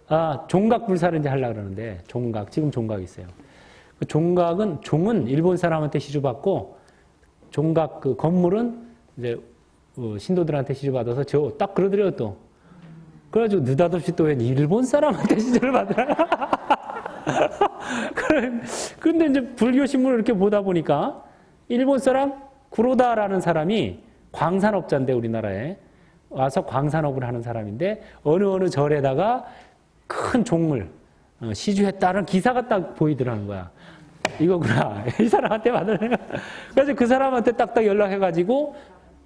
아 종각불사를 이제 하려고 그러는데 종각 지금 종각 있어요. 그 종은 일본 사람한테 시주받고 종각 그 건물은 이제 신도들한테 시주받아서 저 딱 그러더래요 또. 그래가지고 느닷없이 또 왜 일본 사람한테 시주를 받으라. 그런데 이제 불교 신문을 이렇게 보다 보니까 일본 사람 구로다라는 사람이 광산업자인데 우리나라에 와서 광산업을 하는 사람인데 어느 절에다가 큰 종을 시주했다는 기사가 딱 보이더라는 거야. 이거구나. 이 사람한테 받으라. 그래서 그 사람한테 딱딱 연락해가지고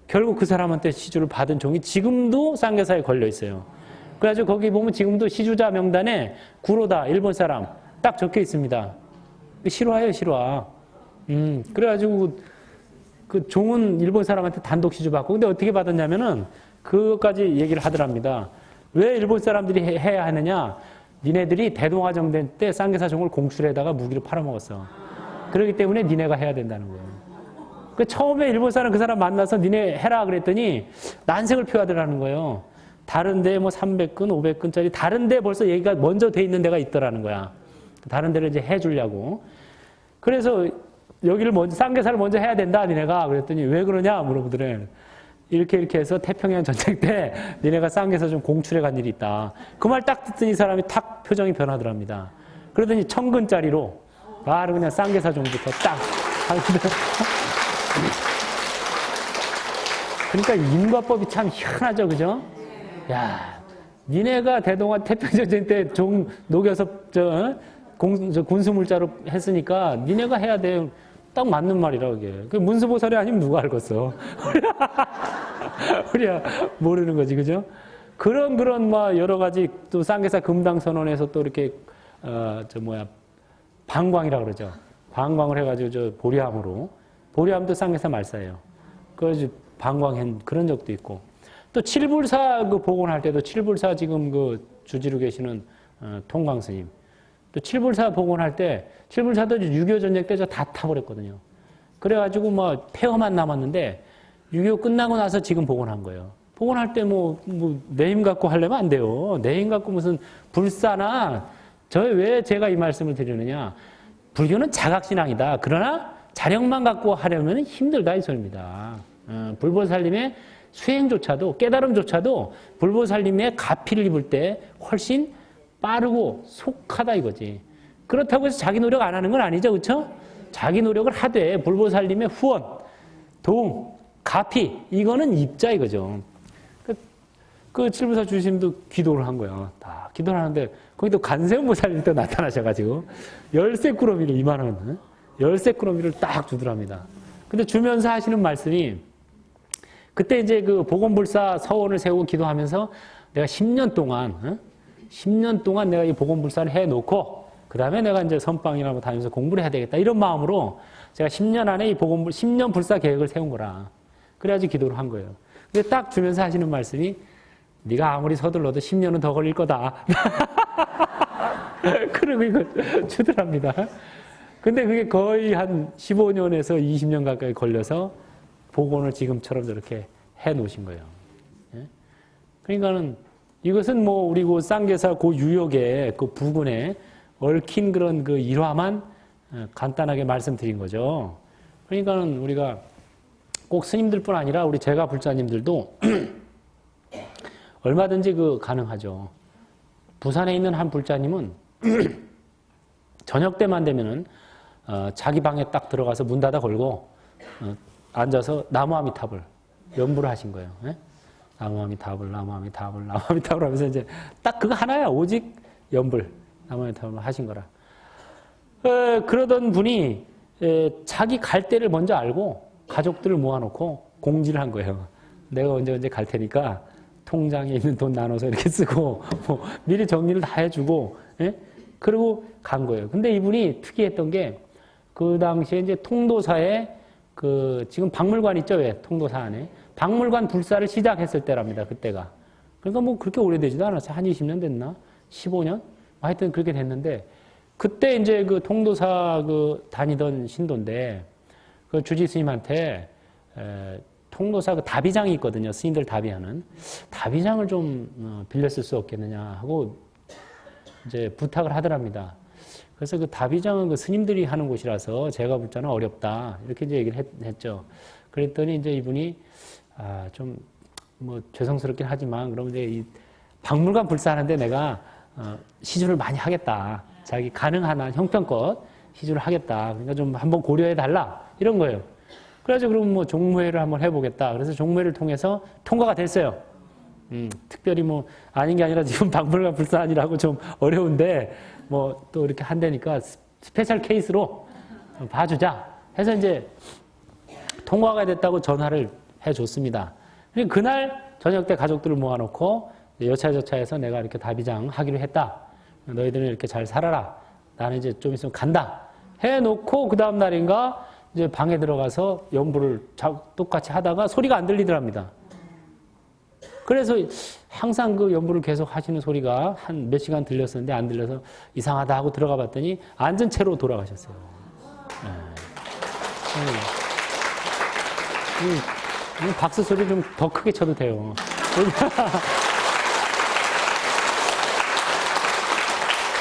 결국 그 사람한테 시주를 받은 종이 지금도 쌍계사에 걸려 있어요. 그래가지고 거기 보면 지금도 시주자 명단에 구로다 일본 사람 딱 적혀 있습니다. 실화예요, 실화. 그래가지고 그 종은 일본 사람한테 단독 시주 받고 근데 어떻게 받았냐면은 그것까지 얘기를 하더랍니다. 왜 일본 사람들이 해야 하느냐? 니네들이 대동아정된 때 쌍계사 종을 공출해다가 무기를 팔아먹었어. 그렇기 때문에 니네가 해야 된다는 거예요. 그 처음에 일본 사람 그 사람 만나서 니네 해라 그랬더니 난색을 표하더라는 거예요. 다른데 뭐 300근, 500근짜리 다른데 벌써 얘기가 먼저 돼 있는 데가 있더라는 거야. 다른 데를 이제 해주려고. 그래서 여기를 먼저 쌍계사를 먼저 해야 된다 니네가 그랬더니 왜 그러냐 물어보더래. 이렇게 해서 태평양 전쟁 때 니네가 쌍계사 좀 공출해 간 일이 있다. 그 말 딱 듣더니 사람이 탁 표정이 변하더랍니다. 그러더니 1,000근짜리로 바로 그냥 쌍계사 종부터 딱 그러니까 인과법이 참 희한하죠, 그죠? 야, 니네가 대동아 태평전쟁 때 종 녹여서 군수물자로 했으니까 니네가 해야 돼. 딱 맞는 말이라 그게. 그 문수보살이 아니면 누가 알겠어? 우리야 모르는 거지, 그죠? 그런 뭐 여러 가지 또 쌍계사 금당선언에서 또 이렇게 방광이라 그러죠. 방광을 해가지고 저 보리함도 쌍계사 말사예요. 그래서 방광한 그런 적도 있고 또 칠불사 그 복원할 때도 칠불사 지금 그 주지로 계시는 통광 스님 또 칠불사 복원할 때 칠불사도 6.25 전쟁 때 저 다 타버렸거든요. 그래가지고 뭐 폐허만 남았는데 6.25 끝나고 나서 지금 복원한 거예요. 복원할 때 내 힘 갖고 하려면 안 돼요. 내 힘 갖고 무슨 불사나 왜 제가 이 말씀을 드리느냐. 불교는 자각신앙이다. 그러나 자력만 갖고 하려면 힘들다 이 소리입니다. 불보살님의 수행조차도 깨달음조차도 불보살님의 가피를 입을 때 훨씬 빠르고 속하다 이거지. 그렇다고 해서 자기 노력 안 하는 건 아니죠. 그렇죠? 자기 노력을 하되 불보살님의 후원, 도움, 가피 이거는 입자 이거죠. 그 칠보살 주심도 기도를 한 거야. 다 기도를 하는데 거기 또 간세음보살님이 또 나타나셔가지고 열쇠 꾸러미를 2만 원, 열쇠 꾸러미를 딱 주더랍니다. 근데 주면서 하시는 말씀이 그때 이제 그 보건불사 서원을 세우고 기도하면서 내가 10년 동안 10년 동안 내가 이 보건불사를 해놓고 그 다음에 내가 이제 선방이나 뭐 다니면서 공부를 해야 되겠다 이런 마음으로 제가 10년 안에 이 10년 불사 계획을 세운 거라. 그래야지 기도를 한 거예요. 근데 딱 주면서 하시는 말씀이 네가 아무리 서둘러도 10년은 더 걸릴 거다. 그러고 이거 주더랍니다. 근데 그게 거의 한 15년에서 20년 가까이 걸려서 복원을 지금처럼 저렇게 해 놓으신 거예요. 그러니까는 이것은 뭐 우리 그 쌍계사 그 유역의 그 부근에 얽힌 그런 그 일화만 간단하게 말씀드린 거죠. 그러니까는 우리가 꼭 스님들뿐 아니라 우리 제가 불자님들도 얼마든지 그 가능하죠. 부산에 있는 한 불자님은 저녁 때만 되면은 자기 방에 딱 들어가서 문 닫아 걸고 앉아서 나무아미탑을 연부를 하신 거예요. 예? 나무아미탑을 나무아미탑을 나무아미탑을 하면서 이제 딱 그거 하나야. 오직 연불 나무아미탑을 하신 거라. 그러던 분이 자기 갈 때를 먼저 알고 가족들을 모아놓고 공지를 한 거예요. 내가 언제 갈 테니까 통장에 있는 돈 나눠서 이렇게 쓰고 뭐 미리 정리를 다 해주고, 예? 그러고 간 거예요. 근데 이분이 특이했던 게 그 당시에 이제 통도사에 그 지금 박물관 있죠, 왜? 통도사 안에 박물관 불사를 시작했을 때랍니다. 그때가. 그러니까 뭐 그렇게 오래되지도 않았어요. 한 20년 됐나? 15년? 하여튼 그렇게 됐는데 그때 이제 그 통도사 그 다니던 신도인데 그 주지 스님한테 통도사 그 다비장이 있거든요. 스님들 다비하는. 다비장을 좀 빌렸을 수 없겠느냐 하고 이제 부탁을 하더랍니다. 그래서 그 다비장은 그 스님들이 하는 곳이라서 제가 볼 때는 어렵다. 이렇게 이제 얘기를 했죠. 그랬더니 이제 이분이 좀 뭐 죄송스럽긴 하지만 그럼 이제 이 박물관 불사하는데 내가 시주를 많이 하겠다. 자기 가능한 한 형편껏 시주를 하겠다. 그러니까 좀 한번 고려해 달라. 이런 거예요. 그래서 그럼 뭐 종무회를 한번 해보겠다. 그래서 종무회를 통해서 통과가 됐어요. 특별히 뭐 아닌 게 아니라 지금 박물관 불사하니라고 좀 어려운데 뭐 또 이렇게 한다니까 스페셜 케이스로 봐주자 해서 이제 통과가 됐다고 전화를 해줬습니다. 그날 저녁 때 가족들을 모아놓고 여차저차해서 내가 이렇게 다비장 하기로 했다. 너희들은 이렇게 잘 살아라. 나는 이제 좀 있으면 간다. 해놓고 그 다음 날인가 이제 방에 들어가서 연부를 똑같이 하다가 소리가 안 들리더랍니다. 그래서 항상 그 연부를 계속 하시는 소리가 한 몇 시간 들렸었는데 안 들려서 이상하다 하고 들어가 봤더니 앉은 채로 돌아가셨어요. 박수 소리 좀 더 크게 쳐도 돼요.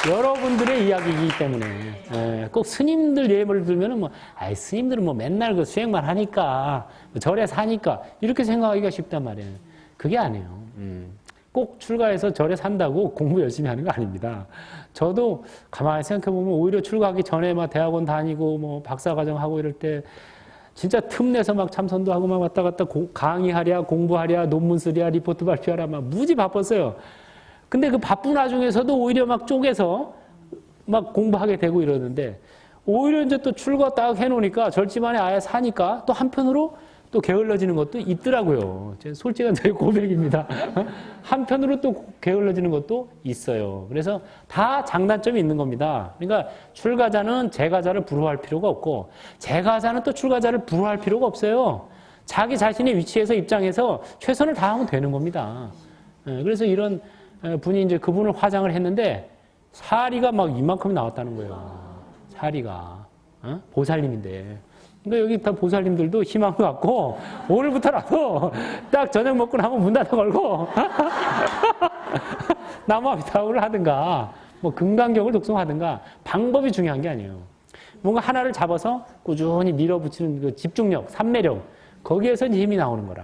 여러분들의 이야기이기 때문에 꼭 스님들 예를 들면은 뭐 스님들은 뭐 맨날 그 수행만 하니까 절에 사니까 이렇게 생각하기가 쉽단 말이에요. 그게 아니에요. 꼭 출가해서 절에 산다고 공부 열심히 하는 거 아닙니다. 저도 가만히 생각해 보면 오히려 출가하기 전에 막 대학원 다니고 뭐 박사과정 하고 이럴 때 진짜 틈내서 막 참선도 하고 막 왔다 갔다 강의하랴 공부하랴 논문 쓰랴 리포트 발표하랴 막 무지 바빴어요. 근데 그 바쁜 와중에서도 오히려 막 쪼개서 막 공부하게 되고 이러는데 오히려 이제 또 출가 딱 해놓으니까 절집안에 아예 사니까 또 한편으로 또 게을러지는 것도 있더라고요. 제 솔직한 저의 고백입니다. 한편으로 또 게을러지는 것도 있어요. 그래서 다 장단점이 있는 겁니다. 그러니까 출가자는 재가자를 부러워할 필요가 없고 재가자는 또 출가자를 부러워할 필요가 없어요. 자기 자신의 위치에서 입장에서 최선을 다하면 되는 겁니다. 그래서 이런 분이 이제 그분을 화장을 했는데 사리가 막 이만큼 나왔다는 거예요. 사리가. 보살님인데. 그러니까 여기 다 보살님들도 희망을 갖고 오늘부터라도 딱 저녁 먹고 나면 문 닫아 걸고 나무아미타불을 하든가 뭐 금강경을 독송하든가 방법이 중요한 게 아니에요. 뭔가 하나를 잡아서 꾸준히 밀어붙이는 그 집중력, 삼매력 거기에서 힘이 나오는 거라.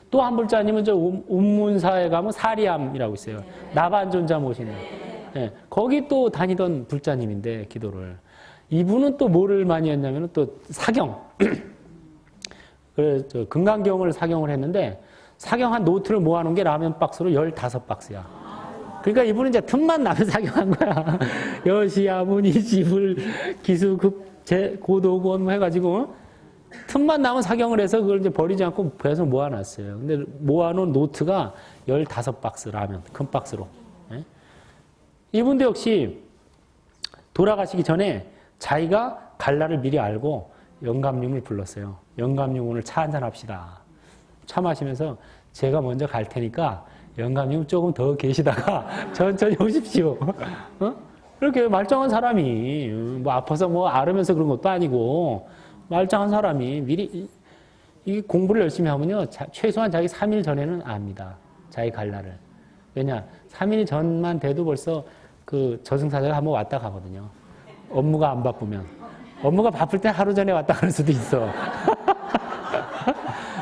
또 한 불자님은 저 운문사에 가면 사리암이라고 있어요. 나반존자 모시는. 예, 거기 또 다니던 불자님인데 기도를 이분은 또 뭐를 많이 했냐면 또 사경 그래서 금강경을 사경을 했는데 사경한 노트를 모아놓은 게 라면 박스로 15박스야. 그러니까 이분은 이제 틈만 나면 사경한 거야. 여시야 문이 지불 기수 급제 고도권 뭐 해가지고 틈만 나면 사경을 해서 그걸 이제 버리지 않고 계속 모아놨어요. 근데 모아놓은 노트가 15박스 라면 큰 박스로. 예? 이분도 역시 돌아가시기 전에 자기가 갈 날을 미리 알고 영감님을 불렀어요. 영감님 오늘 차 한잔 합시다. 차 마시면서 제가 먼저 갈 테니까 영감님 조금 더 계시다가 천천히 오십시오. 어? 이렇게 말짱한 사람이 뭐 아파서 뭐 앓으면서 그런 것도 아니고 말짱한 사람이 미리 이 공부를 열심히 하면요 최소한 자기 3일 전에는 압니다. 자기 갈 날을. 왜냐 3일 전만 돼도 벌써 그 저승사자가 한번 왔다 가거든요. 업무가 안 바쁘면. 업무가 바쁠 때 하루 전에 왔다 갈 수도 있어.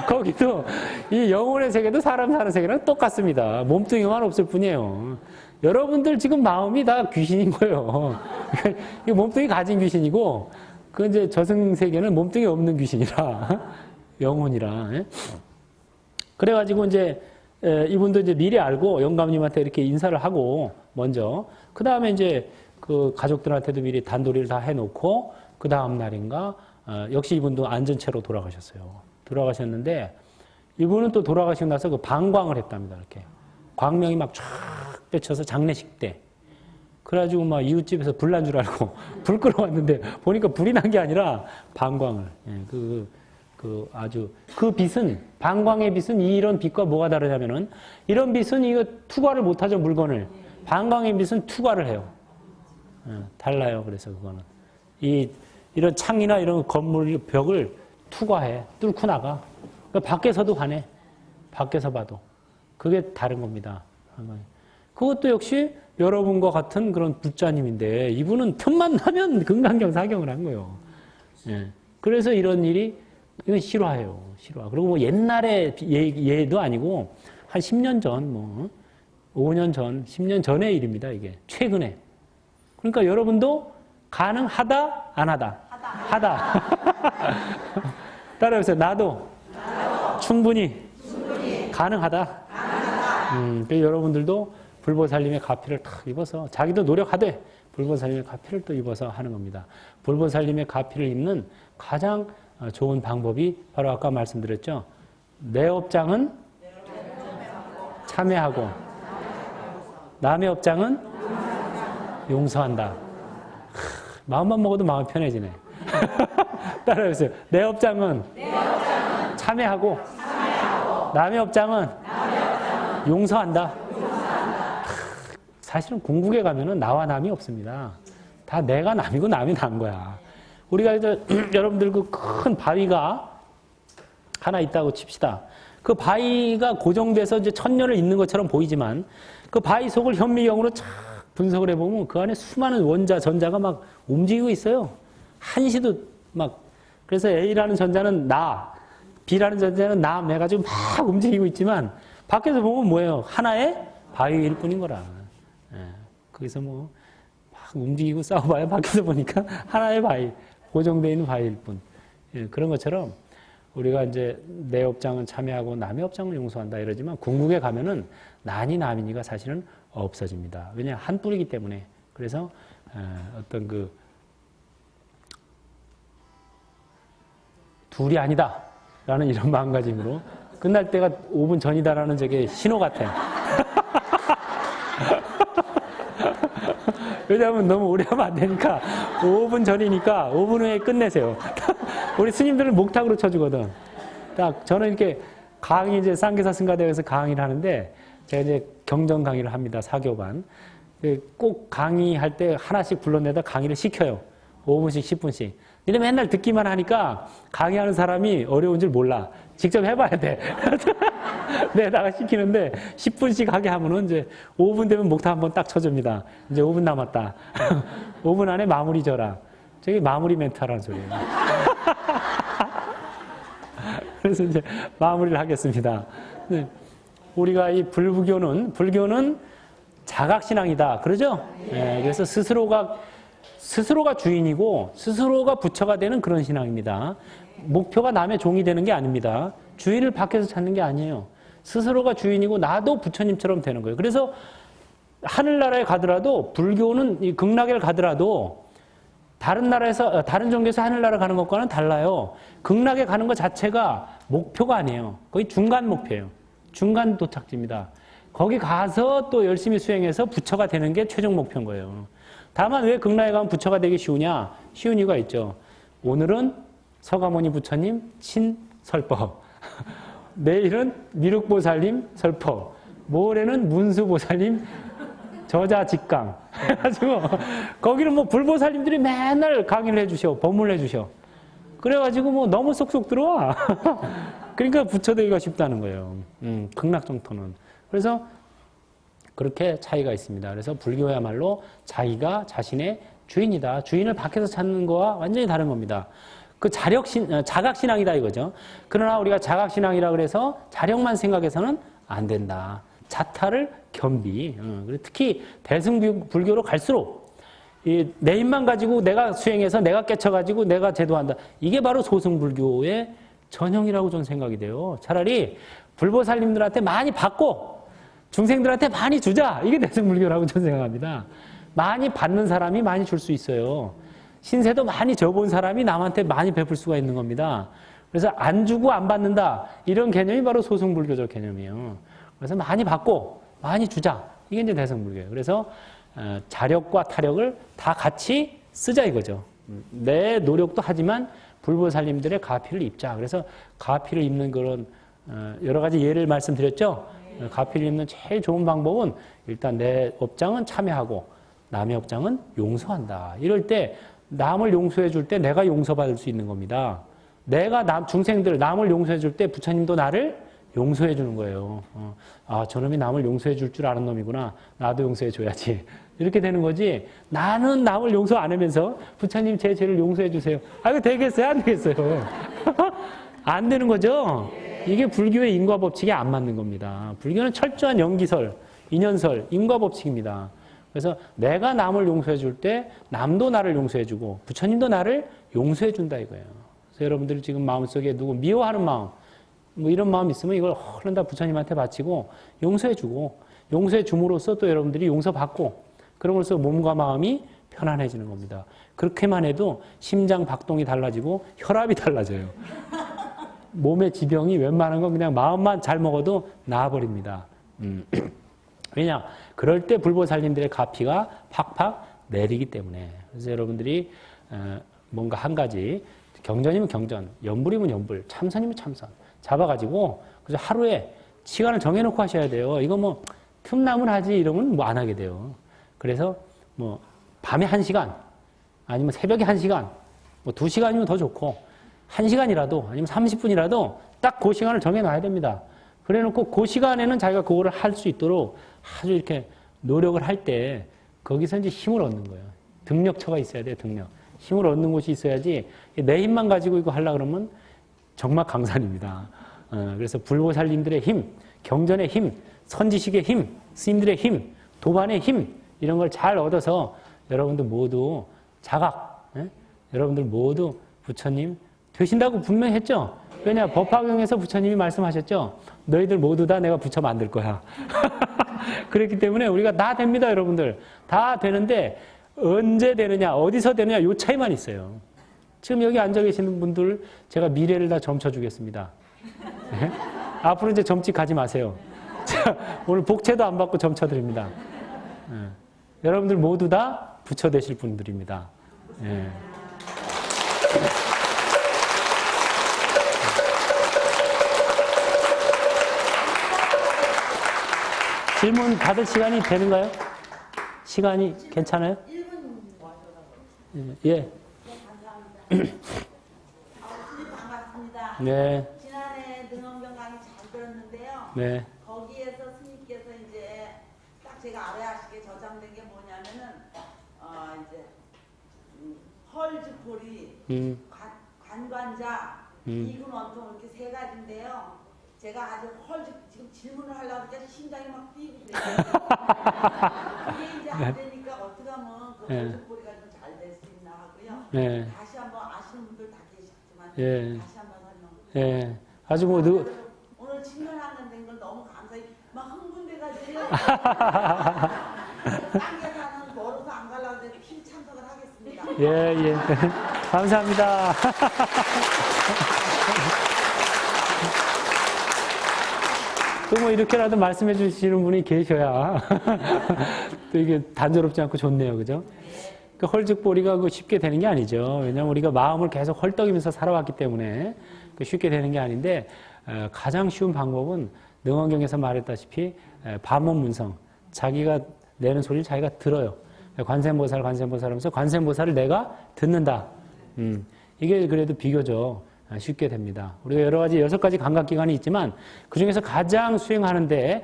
거기도 이 영혼의 세계도 사람 사는 세계랑 똑같습니다. 몸뚱이만 없을 뿐이에요. 여러분들 지금 마음이 다 귀신인 거예요. 이 몸뚱이 가진 귀신이고 그 이제 저승 세계는 몸뚱이 없는 귀신이라 영혼이라. 그래가지고 이제 이분도 이제 미리 알고 영감님한테 이렇게 인사를 하고 먼저 그 다음에 이제 그 가족들한테도 미리 단도리를 다 해놓고 그 다음 날인가 역시 이분도 앉은 채로 돌아가셨어요. 돌아가셨는데 이분은 또 돌아가시고 나서 그 방광을 했답니다. 이렇게 광명이 막 쫙 펼쳐서 장례식 때. 그래가지고 막 이웃집에서 불 난 줄 알고 불 끌어왔는데 보니까 불이 난 게 아니라 방광을. 아주 그 빛은 방광의 빛은 이런 빛과 뭐가 다르냐면은 이런 빛은 이거 투과를 못하죠 물건을. 방광의 빛은 투과를 해요. 달라요. 그래서 그거는 이런 창이나 이런 건물 벽을 투과해 뚫고 나가. 그러니까 밖에서도 가네. 밖에서 봐도 그게 다른 겁니다. 그것도 역시 여러분과 같은 그런 불자님인데 이분은 틈만 나면 금강경 사경을 한 거예요. 예. 그래서 이런 일이 이건 실화예요. 실화. 그리고 뭐 옛날의 예도 아니고 한 10년 전, 뭐 5년 전, 10년 전의 일입니다. 이게 최근에. 그러니까 여러분도 가능하다, 안 하다? 하다. 따라해보세요. 나도 충분히 가능하다. 그래서 여러분들도 불보살님의 가피를 탁 입어서 자기도 노력하되 불보살님의 가피를 또 입어서 하는 겁니다. 불보살님의 가피를 입는 가장 좋은 방법이 바로 아까 말씀드렸죠. 내 업장은 참회하고 남의 업장은 용서한다. 마음만 먹어도 마음이 편해지네. 따라해보세요. 내 업장은 참회하고 남의 업장은 용서한다. 사실은 궁극에 가면은 나와 남이 없습니다. 다 내가 남이고 남이 난 거야. 우리가 이제 여러분들 그 큰 바위가 하나 있다고 칩시다. 그 바위가 고정돼서 이제 천년을 잇는 것처럼 보이지만 그 바위 속을 현미경으로 착 분석을 해보면 그 안에 수많은 원자, 전자가 막 움직이고 있어요. 한시도 막. 그래서 A라는 전자는 나, B라는 전자는 남 해가지고 막 움직이고 있지만 밖에서 보면 뭐예요? 하나의 바위일 뿐인 거라. 예. 거기서 뭐 막 움직이고 싸워봐야 밖에서 보니까 하나의 바위, 고정되어 있는 바위일 뿐. 예. 그런 것처럼 우리가 이제 내 업장은 참여하고 남의 업장은 용서한다 이러지만 궁극에 가면은 난이 남이니가 사실은 없어집니다. 왜냐 한 뿌리기 때문에. 그래서 어떤 그 둘이 아니다 라는 이런 마음가짐으로 끝날 때가 5분 전이다라는 저게 신호 같아요. 왜냐하면 너무 오래 하면 안 되니까 5분 전이니까 5분 후에 끝내세요. 우리 스님들은 목탁으로 쳐주거든. 딱 저는 이렇게 강의 이제 쌍계사 승가대회에서 강의를 하는데 제가 이제 경전 강의를 합니다. 사교반. 꼭 강의할 때 하나씩 불러내다 강의를 시켜요. 5분씩 10분씩. 근데 맨날 듣기만 하니까 강의하는 사람이 어려운 줄 몰라. 직접 해봐야 돼. 내다가 시키는데 10분씩 하게 하면은 이제 5분 되면 목탁 한번 딱 쳐줍니다. 이제 5분 남았다. 5분 안에 마무리 져라. 저게 마무리 멘트라는 소리예요. 그래서 이제 마무리를 하겠습니다. 우리가 이 불교는 자각신앙이다. 그러죠? 예, 그래서 스스로가 주인이고 스스로가 부처가 되는 그런 신앙입니다. 목표가 남의 종이 되는 게 아닙니다. 주인을 밖에서 찾는 게 아니에요. 스스로가 주인이고 나도 부처님처럼 되는 거예요. 그래서 하늘나라에 가더라도 불교는 이 극락에 가더라도 다른 나라에서 다른 종교에서 하늘나라 가는 것과는 달라요. 극락에 가는 것 자체가 목표가 아니에요. 거의 중간 목표예요. 중간 도착지입니다. 거기 가서 또 열심히 수행해서 부처가 되는 게 최종 목표인 거예요. 다만 왜 극락에 가면 부처가 되기 쉬우냐? 쉬운 이유가 있죠. 오늘은 서가모니 부처님 친설법. 내일은 미륵보살님 설법. 모레는 문수보살님 저자직강. 해가지고 거기는 뭐 불보살님들이 맨날 강의를 해주셔. 법문을 해주셔. 그래가지고 뭐 너무 쏙쏙 들어와. 그러니까 부처 되기가 쉽다는 거예요. 극락정토는. 그래서 그렇게 차이가 있습니다. 그래서 불교야말로 자기가 자신의 주인이다. 주인을 밖에서 찾는 거와 완전히 다른 겁니다. 그 자각신앙이다 이거죠. 그러나 우리가 자각신앙이라 그래서 자력만 생각해서는 안 된다. 자타를 겸비. 특히 대승불교로 갈수록 내 힘만 가지고 내가 수행해서 내가 깨쳐가지고 내가 제도한다. 이게 바로 소승불교의 전형이라고 저는 생각이 돼요. 차라리 불보살님들한테 많이 받고 중생들한테 많이 주자. 이게 대승불교라고 저는 생각합니다. 많이 받는 사람이 많이 줄 수 있어요. 신세도 많이 져본 사람이 남한테 많이 베풀 수가 있는 겁니다. 그래서 안 주고 안 받는다. 이런 개념이 바로 소승불교적 개념이에요. 그래서 많이 받고 많이 주자. 이게 이제 대승불교예요. 그래서 자력과 타력을 다 같이 쓰자 이거죠. 내 노력도 하지만 불보살님들의 가피를 입자. 그래서 가피를 입는 그런 여러 가지 예를 말씀드렸죠. 가피를 입는 제일 좋은 방법은 일단 내 업장은 참여하고 남의 업장은 용서한다. 이럴 때 남을 용서해 줄 때 내가 용서받을 수 있는 겁니다. 내가 중생들 남을 용서해 줄 때 부처님도 나를 용서해 주는 거예요. 아, 저놈이 남을 용서해 줄 줄 아는 놈이구나. 나도 용서해 줘야지. 이렇게 되는 거지. 나는 남을 용서 안 하면서 부처님 제 죄를 용서해 주세요. 아, 이거 되겠어요? 안 되겠어요? 안 되는 거죠? 이게 불교의 인과법칙에 안 맞는 겁니다. 불교는 철저한 연기설, 인연설, 인과법칙입니다. 그래서 내가 남을 용서해 줄 때 남도 나를 용서해 주고 부처님도 나를 용서해 준다 이거예요. 그래서 여러분들 지금 마음속에 누구 미워하는 마음, 뭐 이런 마음 있으면 이걸 얼른 다 부처님한테 바치고 용서해 주고 용서해 줌으로써 또 여러분들이 용서받고 그럼으로써 몸과 마음이 편안해지는 겁니다. 그렇게만 해도 심장 박동이 달라지고 혈압이 달라져요. 몸의 지병이 웬만한 건 그냥 마음만 잘 먹어도 나아버립니다. 왜냐? 그럴 때 불보살님들의 가피가 팍팍 내리기 때문에. 그래서 여러분들이 뭔가 한 가지 경전이면 경전, 연불이면 연불, 참선이면 참선 잡아가지고 그래서 하루에 시간을 정해놓고 하셔야 돼요. 이거 뭐 틈나물 하지 이러면 뭐 안 하게 돼요. 그래서 뭐 밤에 1시간 아니면 새벽에 1시간 뭐 2시간이면 더 좋고 1시간이라도 아니면 30분이라도 딱 그 시간을 정해놔야 됩니다. 그래놓고 그 시간에는 자기가 그거를 할 수 있도록 아주 이렇게 노력을 할 때 거기서 이제 힘을 얻는 거예요. 등력처가 있어야 돼요. 등력. 힘을 얻는 곳이 있어야지 내 힘만 가지고 이거 하려고 그러면 정말 강산입니다. 그래서 불보살님들의 힘, 경전의 힘, 선지식의 힘, 스님들의 힘, 도반의 힘 이런 걸 잘 얻어서 여러분들 모두 자각, 여러분들 모두 부처님 되신다고 분명히 했죠? 왜냐? 법화경에서 부처님이 말씀하셨죠? 너희들 모두 다 내가 부처 만들 거야. 그렇기 때문에 우리가 다 됩니다, 여러분들. 다 되는데 언제 되느냐, 어디서 되느냐 요 차이만 있어요. 지금 여기 앉아 계시는 분들 제가 미래를 다 점쳐주겠습니다. 네? 앞으로 이제 점찍 가지 마세요. 자, 오늘 복채도 안 받고 점쳐드립니다. 네. 여러분들 모두 다 부처 되실 분들입니다. 네. 질문 받을 시간이 되는가요? 시간이 괜찮아요? 1분 예. 네, 감사합니다. 스님 반갑습니다. 네. 지난해 능엄경 강의 잘 들었는데요. 네. 거기에서 스님께서 이제 딱 제가 알아야 하시게 저장된 게 뭐냐면은 이제 헐즈포리, 관관자, 이군 원통 이렇게 세 가지인데요. 제가 아주 지금 질문을 하려고 하니까 심장이 막 뛰고 그래요. 이게 이제 안 되니까 어떻게 하면 그 예. 홀쭉보리가 좀 잘 될 수 있나 하고요. 예. 다시 한번 아시는 분들 다 계시지만 예. 다시 한번 설명. 예. 아주 뭐, 오늘 친근하는 된 걸 너무 감사히 막 흥분돼가지고 딴게 사는 멀어서 안 가려고 해도 필참석을 하겠습니다. 예, 예. 감사합니다. 또 뭐 이렇게라도 말씀해 주시는 분이 계셔야 또 이게 단조롭지 않고 좋네요. 그죠? 그 헐죽보리가 그 쉽게 되는 게 아니죠. 왜냐하면 우리가 마음을 계속 헐떡이면서 살아왔기 때문에 쉽게 되는 게 아닌데 가장 쉬운 방법은 능원경에서 말했다시피 반문문성, 자기가 내는 소리를 자기가 들어요. 관세음보살 하면서 관세음보살을 내가 듣는다. 이게 그래도 비교적 쉽게 됩니다. 우리가 여러 가지 6가지 감각기관이 있지만 그 중에서 가장 수행하는데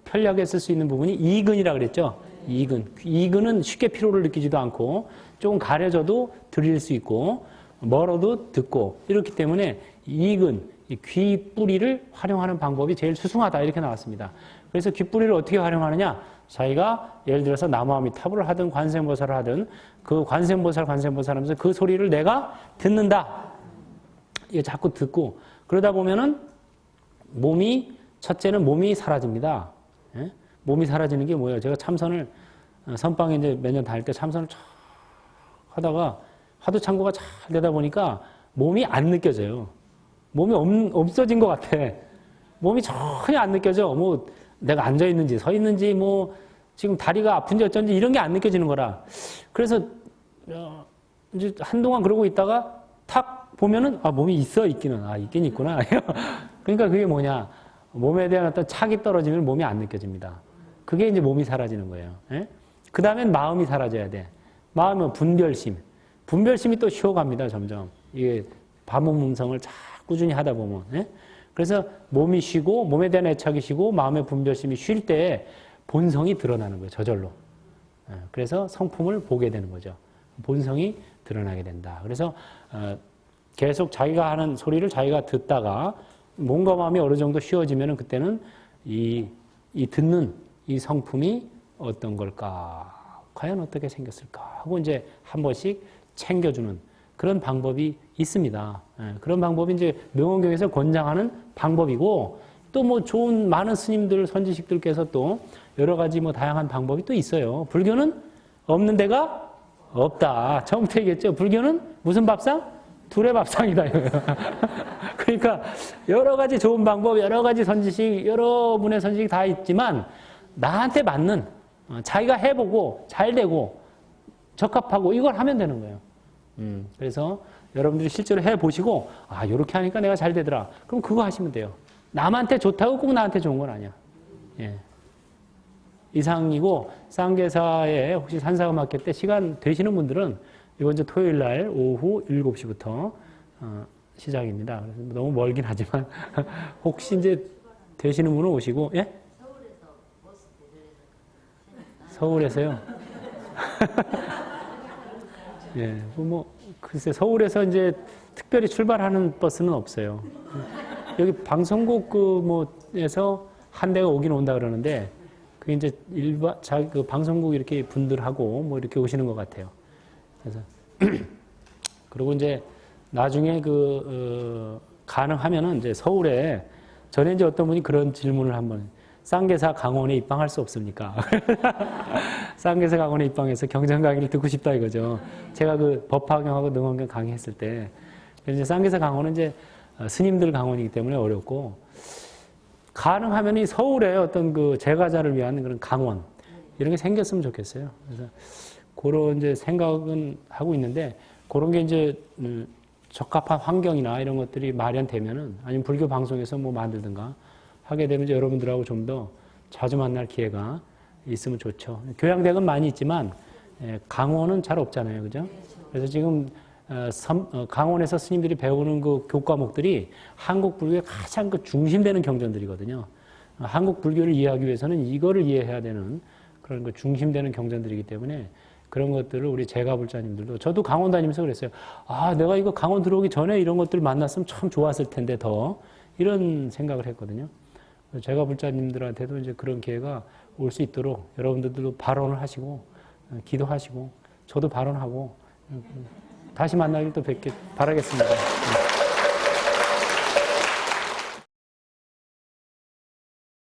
편리하게 쓸 수 있는 부분이 이근이라고 그랬죠. 이근은 쉽게 피로를 느끼지도 않고 조금 가려져도 들릴 수 있고 멀어도 듣고 이렇기 때문에 이근, 귀 뿌리를 활용하는 방법이 제일 수승하다 이렇게 나왔습니다. 그래서 귀 뿌리를 어떻게 활용하느냐? 자기가 예를 들어서 나무아미타불을 하든 관세음보살을 하든 그 관세음보살 하면서 그 소리를 내가 듣는다. 이게 자꾸 듣고 그러다 보면은 첫째는 몸이 사라집니다. 예? 몸이 사라지는 게 뭐예요? 제가 참선을 선방에 이제 몇 년 다닐 때 참선을 쫙 하다가 화두 참고가 잘 되다 보니까 몸이 안 느껴져요. 몸이 없어진 것 같아. 몸이 전혀 안 느껴져. 뭐 내가 앉아 있는지 서 있는지 뭐 지금 다리가 아픈지 어쩐지 이런 게 안 느껴지는 거라. 그래서 이제 한동안 그러고 있다가 탁 보면은 몸이 있기는 있긴 있구나. 그러니까 그게 뭐냐? 몸에 대한 어떤 착이 떨어지면 몸이 안 느껴집니다. 그게 이제 몸이 사라지는 거예요. 예? 그 다음엔 마음이 사라져야 돼. 마음은 분별심. 분별심이 또 쉬어갑니다, 점점. 이게 반복문성을 꾸준히 하다 보면. 예? 그래서 몸이 쉬고, 몸에 대한 애착이 쉬고, 마음의 분별심이 쉴 때 본성이 드러나는 거예요, 저절로. 예? 그래서 성품을 보게 되는 거죠. 본성이 드러나게 된다. 그래서, 계속 자기가 하는 소리를 자기가 듣다가 몸과 마음이 어느 정도 쉬워지면은 그때는 이 듣는 이 성품이 어떤 걸까? 과연 어떻게 생겼을까? 하고 이제 한 번씩 챙겨주는 그런 방법이 있습니다. 그런 방법이 이제 명언경에서 권장하는 방법이고 또 뭐 좋은 많은 스님들, 선지식들께서 또 여러 가지 뭐 다양한 방법이 또 있어요. 불교는 없는 데가 없다. 처음부터 얘기했죠. 불교는 무슨 밥상? 둘의 밥상이다. 그러니까 여러 가지 좋은 방법, 여러 가지 선지식, 여러 분의 선지식 다 있지만 나한테 맞는 자기가 해보고 잘 되고 적합하고 이걸 하면 되는 거예요. 그래서 여러분들이 실제로 해보시고 이렇게 하니까 내가 잘 되더라. 그럼 그거 하시면 돼요. 남한테 좋다고 꼭 나한테 좋은 건 아니야. 예. 이상이고 쌍계사에 혹시 산사음악회 때 시간 되시는 분들은 이번 주 토요일 날 오후 7시부터 시작입니다. 그래서 너무 멀긴 하지만 혹시 이제 되시는 분은 오시고 예? 서울에서요? 예, 뭐 글쎄 서울에서 이제 특별히 출발하는 버스는 없어요. 여기 방송국 뭐에서 한 대가 오긴 온다 그러는데 그 이제 그 방송국 이렇게 분들하고 뭐 이렇게 오시는 것 같아요. 그래서 그리고 이제 나중에 가능하면은 이제 서울에 전에 이제 어떤 분이 그런 질문을 한번 쌍계사 강원에 입방할 수 없습니까? 쌍계사 강원에 입방해서 경전 강의를 듣고 싶다 이거죠. 제가 그 법화경하고 능원경 강의했을 때 이제 쌍계사 강원은 이제 스님들 강원이기 때문에 어렵고 가능하면 이 서울에 어떤 그 제가자를 위한 그런 강원 이런 게 생겼으면 좋겠어요. 그래서 그런 이제 생각은 하고 있는데 그런 게 이제 적합한 환경이나 이런 것들이 마련되면은 아니면 불교 방송에서 뭐 만들든가 하게 되면 이제 여러분들하고 좀 더 자주 만날 기회가 있으면 좋죠. 교양대학은 많이 있지만 강원은 잘 없잖아요, 그죠? 그래서 지금 강원에서 스님들이 배우는 그 교과목들이 한국 불교의 가장 그 중심되는 경전들이거든요. 한국 불교를 이해하기 위해서는 이거를 이해해야 되는 그런 그 중심되는 경전들이기 때문에 그런 것들을 우리 제가불자님들도 저도 강원 다니면서 그랬어요. 내가 이거 강원 들어오기 전에 이런 것들 만났으면 참 좋았을 텐데 더 이런 생각을 했거든요. 제가 불자님들한테도 이제 그런 기회가 올 수 있도록 여러분들도 발언을 하시고 기도하시고 저도 발언하고 다시 만나길 또 뵙길 바라겠습니다.